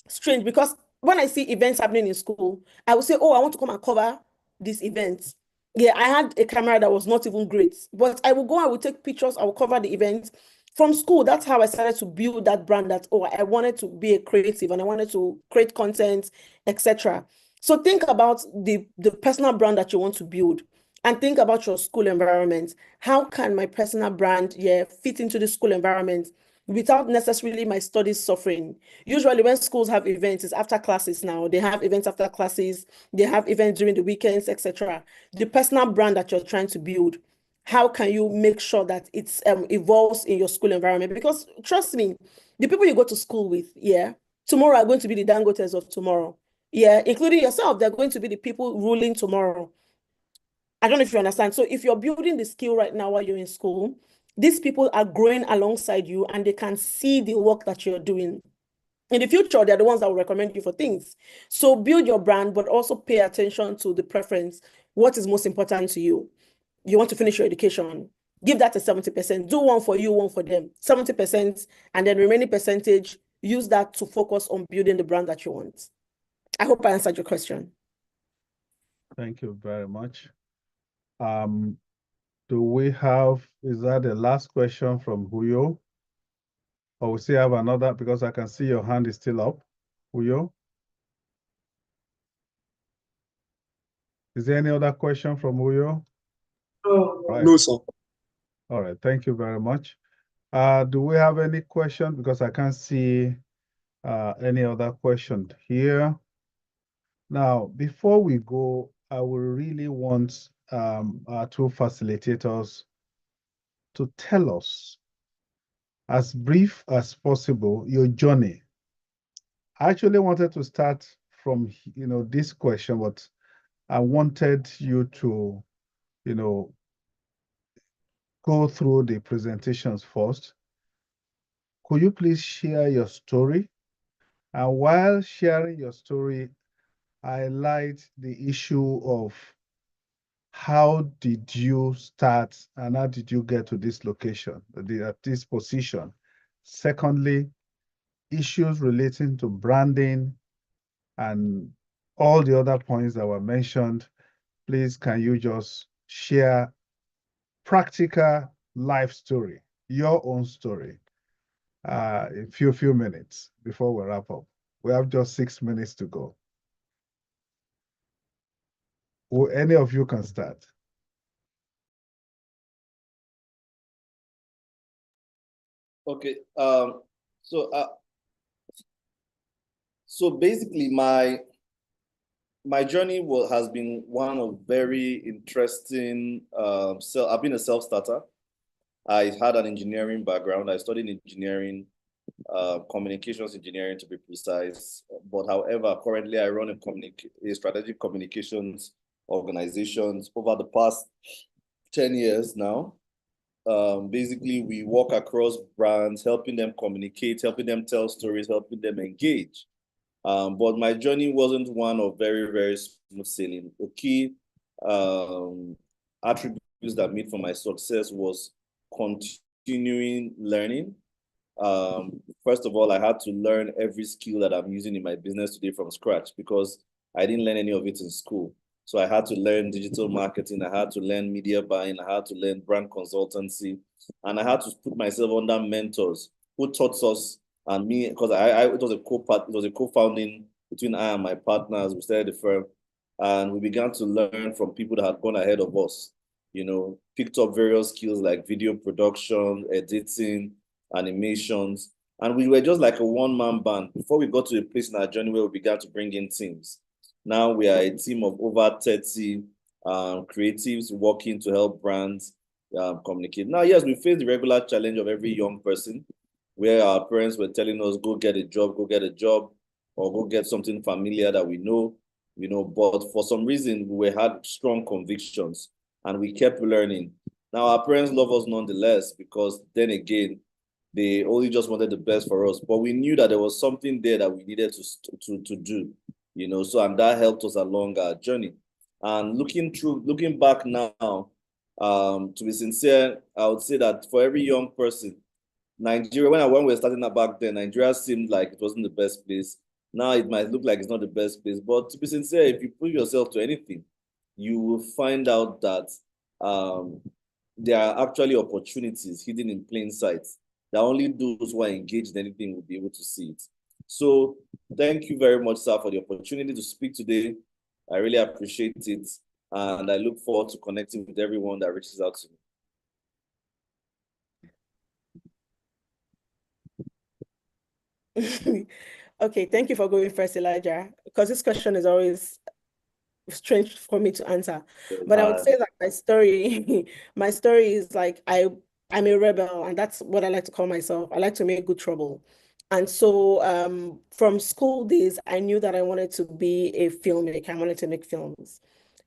Strange, because when I see events happening in school, I will say, oh, I want to come and cover this event. Yeah, I had a camera that was not even great, but I will go, I will take pictures, I will cover the event from school. That's how I started to build that brand that, oh, I wanted to be a creative and I wanted to create content, etc. So think about the personal brand that you want to build and think about your school environment. How can my personal brand, yeah, fit into the school environment without necessarily my studies suffering? Usually when schools have events, it's after classes now. They have events after classes, they have events during the weekends, etc. The personal brand that you're trying to build, how can you make sure that it evolves in your school environment? Because trust me, the people you go to school with, yeah, tomorrow are going to be the Dangotes of tomorrow. Yeah, including yourself, they're going to be the people ruling tomorrow. I don't know if you understand. So if you're building the skill right now while you're in school, these people are growing alongside you and they can see the work that you're doing. In the future, they're the ones that will recommend you for things. So build your brand, but also pay attention to the preference. What is most important to you? you want to finish your education, give that a 70%, do one for you, one for them, 70%, and then remaining percentage, use that to focus on building the brand that you want. I hope I answered your question. Thank you very much. Do we have, is that the last question from Huyo? Or we still have another, because I can see your hand is still up. Huyo? Is there any other question from Huyo? Right. No, sir. All right, thank you very much. Do we have any question? Because I can't see any other question here. Now, before we go, I will really want our two facilitators to tell us, as brief as possible, your journey. I actually wanted to start from, this question, but I wanted you to, go through the presentations first. Could you please share your story? And while sharing your story, highlight the issue of how did you start and how did you get to this location, at this position? Secondly, issues relating to branding and all the other points that were mentioned. Please, can you just share practical life story, your own story, a few minutes before we wrap up. We have just 6 minutes to go. Any of you can start. Okay. So basically, my journey has been one of very interesting. I've been a self-starter. I had an engineering background. I studied engineering, communications engineering to be precise. But however, currently I run a strategic communications organizations over the past 10 years now. Basically, we work across brands, helping them communicate, helping them tell stories, helping them engage. But my journey wasn't one of very, very smooth sailing. The key attributes that made for my success was continuing learning. First of all, I had to learn every skill that I'm using in my business today from scratch because I didn't learn any of it in school. So I had to learn digital marketing, I had to learn media buying, I had to learn brand consultancy, and I had to put myself under mentors who taught us and me, because it was a co-founding between I and my partners. We started the firm, and we began to learn from people that had gone ahead of us. Picked up various skills like video production, editing, animations, and we were just like a one-man band before we got to a place in our journey where we began to bring in teams. Now we are a team of over 30 creatives working to help brands communicate. Now, yes, we face the regular challenge of every young person where our parents were telling us, go get a job, or go get something familiar that we know, but for some reason we had strong convictions and we kept learning. Now our parents love us nonetheless because then again, they only just wanted the best for us, but we knew that there was something there that we needed to do, and that helped us along our journey. And looking back now, to be sincere, I would say that for every young person, Nigeria, when we were starting out back then, Nigeria seemed like it wasn't the best place. Now it might look like it's not the best place, but to be sincere, if you put yourself to anything, you will find out that there are actually opportunities hidden in plain sight that only those who are engaged in anything will be able to see it. So thank you very much, sir, for the opportunity to speak today. I really appreciate it. And I look forward to connecting with everyone that reaches out to me. Okay, thank you for going first, Elijah, because this question is always strange for me to answer. But I would say that my story is like I'm a rebel, and that's what I like to call myself. I like to make good trouble. And so from school days, I knew that I wanted to be a filmmaker. I wanted to make films.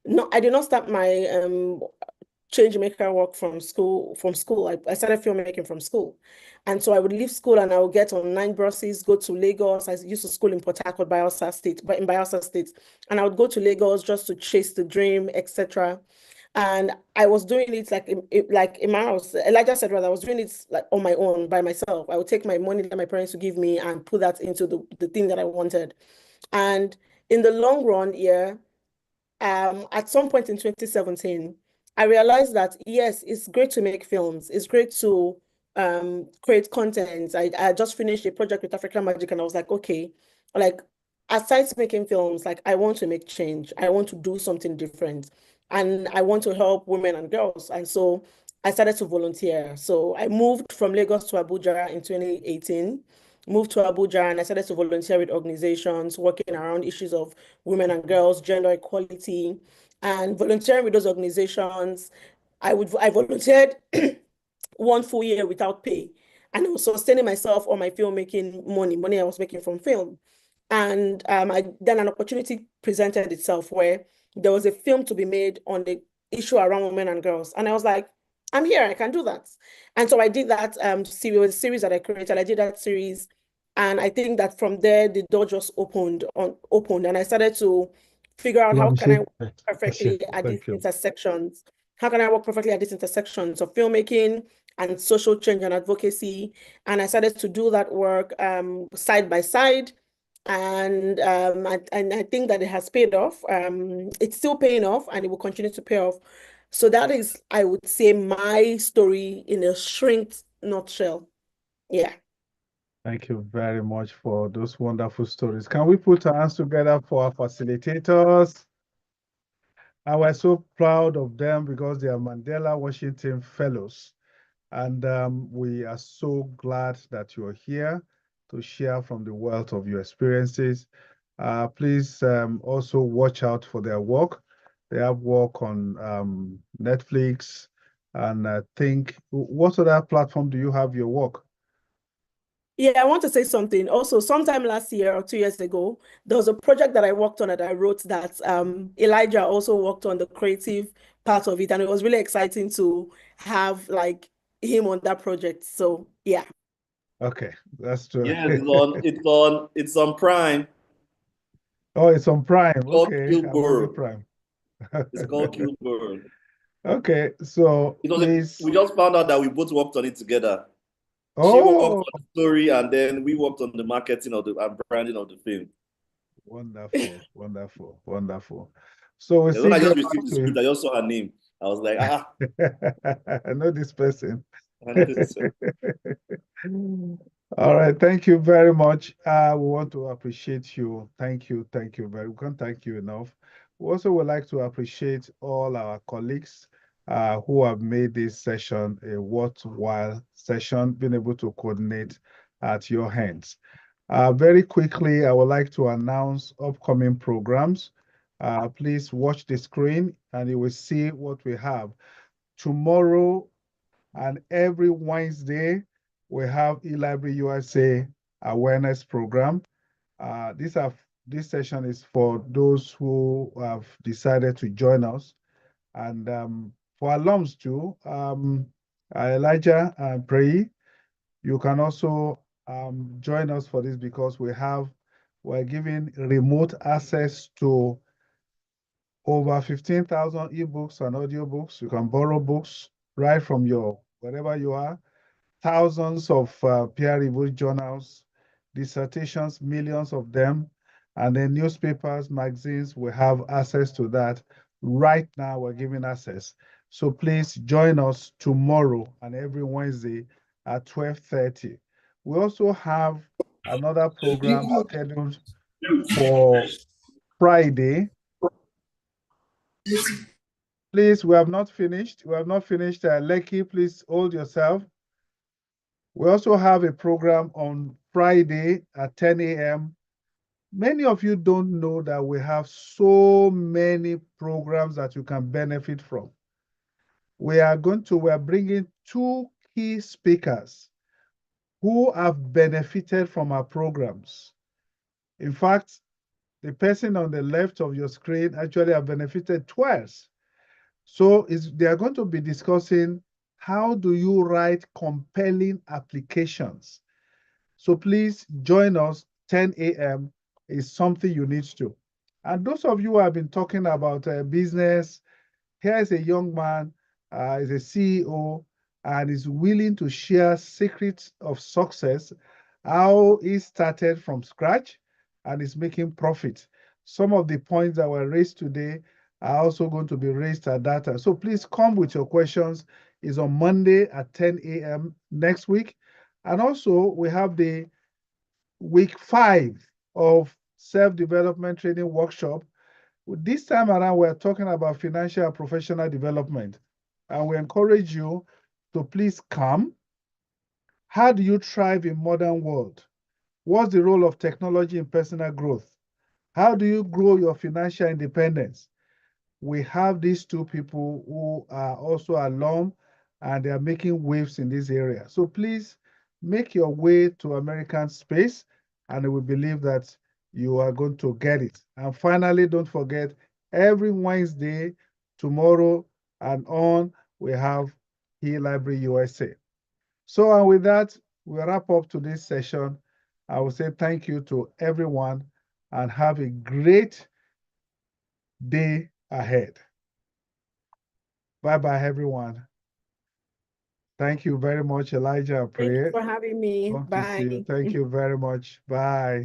No, I did not start my change maker work from school. I started filmmaking from school. And so I would leave school and I would get on 9 buses, go to Lagos. I used to school in Port Harcourt, in Bayelsa State. And I would go to Lagos just to chase the dream, etc. And I was doing it like Elijah said, rather, I was doing it like on my own by myself. I would take my money that my parents would give me and put that into the thing that I wanted. And in the long run, yeah, at some point in 2017, I realized that yes, it's great to make films. It's great to create content. I just finished a project with African Magic, and I was like, okay, like aside making films, like I want to make change. I want to do something different, and I want to help women and girls. And so I started to volunteer. So I moved from Lagos to Abuja in 2018. Moved to Abuja and I started to volunteer with organizations working around issues of women and girls, gender equality, and volunteering with those organizations. I volunteered 1 full year without pay, and I was sustaining myself on my filmmaking money I was making from film. And then an opportunity presented itself where there was a film to be made on the issue around women and girls, and I was like, I'm here, I can do that. And so I did that series that I created. I did that series, and I think that from there the door just opened, and I started to figure out how can I work perfectly at these intersections. How can I work perfectly at these intersections of filmmaking and social change and advocacy? And I started to do that work side by side. And I think that it has paid off. It's still paying off and it will continue to pay off. So that is, I would say, my story in a shrinked nutshell. Yeah. Thank you very much for those wonderful stories. Can we put our hands together for our facilitators? And we're so proud of them because they are Mandela Washington Fellows. And we are so glad that you're here to share from the wealth of your experiences. Please also watch out for their work. They have work on Netflix, and I think, what other platform do you have your work? Yeah, I want to say something. Also, sometime last year or 2 years ago, there was a project that I worked on that I wrote that Elijah also worked on the creative part of it. And it was really exciting to have like him on that project. So yeah. Okay, that's true. Yeah, it's on Prime. Oh, it's on Prime. It's called Okay, Kill I'm already Bird. Prime. It's called Kill Bird. Okay, so please. We just found out that we both worked on it together. She worked on the story, and then we worked on the marketing of and branding of the film. Wonderful, wonderful, wonderful. So we see. When I just received the script, I just saw her name. I was like, I know this person. I know this. All right, thank you very much. We want to appreciate you. Thank you very. We can't thank you enough. We also would like to appreciate all our colleagues who have made this session a worthwhile session, being able to coordinate at your hands. Very quickly, I would like to announce upcoming programs. Please watch the screen and you will see what we have. Tomorrow and every Wednesday, we have eLibrary USA awareness program. This session is for those who have decided to join us. And for alums too, Elijah and Diepriye, you can also join us for this because we're giving remote access to over 15,000 ebooks and audiobooks. You can borrow books right from wherever you are. Thousands of peer-reviewed journals, dissertations, millions of them, and then newspapers, magazines, we have access to that. Right now, we're giving access. So please join us tomorrow and every Wednesday at 12:30. We also have another program scheduled for Friday. Please, we have not finished. We have not finished. Lekki, please hold yourself. We also have a program on Friday at 10 a.m. Many of you don't know that we have so many programs that you can benefit from. We are bringing two key speakers who have benefited from our programs. In fact, the person on the left of your screen actually have benefited twice. So they are going to be discussing how do you write compelling applications. So please join us. 10 a.m. is something you need to. And those of you who have been talking about business, here is a young man, is a CEO, and is willing to share secrets of success, how he started from scratch and is making profit. Some of the points that were raised today are also going to be raised at that time. So please come with your questions. It's on Monday at 10 a.m. next week. And also we have the week 5 of self-development training workshop. This time around, we're talking about financial and professional development. And we encourage you to please come. How do you thrive in modern world? What's the role of technology in personal growth? How do you grow your financial independence? We have these two people who are also alum and they are making waves in this area. So please make your way to American space and we believe that you are going to get it. And finally, don't forget, every Wednesday, tomorrow and on, we have E-Library USA. So and with that, we wrap up today's session. I will say thank you to everyone and have a great day ahead. Bye-bye, everyone. Thank you very much, Elijah. Thank you for having me. Hope to see you. Bye. Thank you very much. Bye.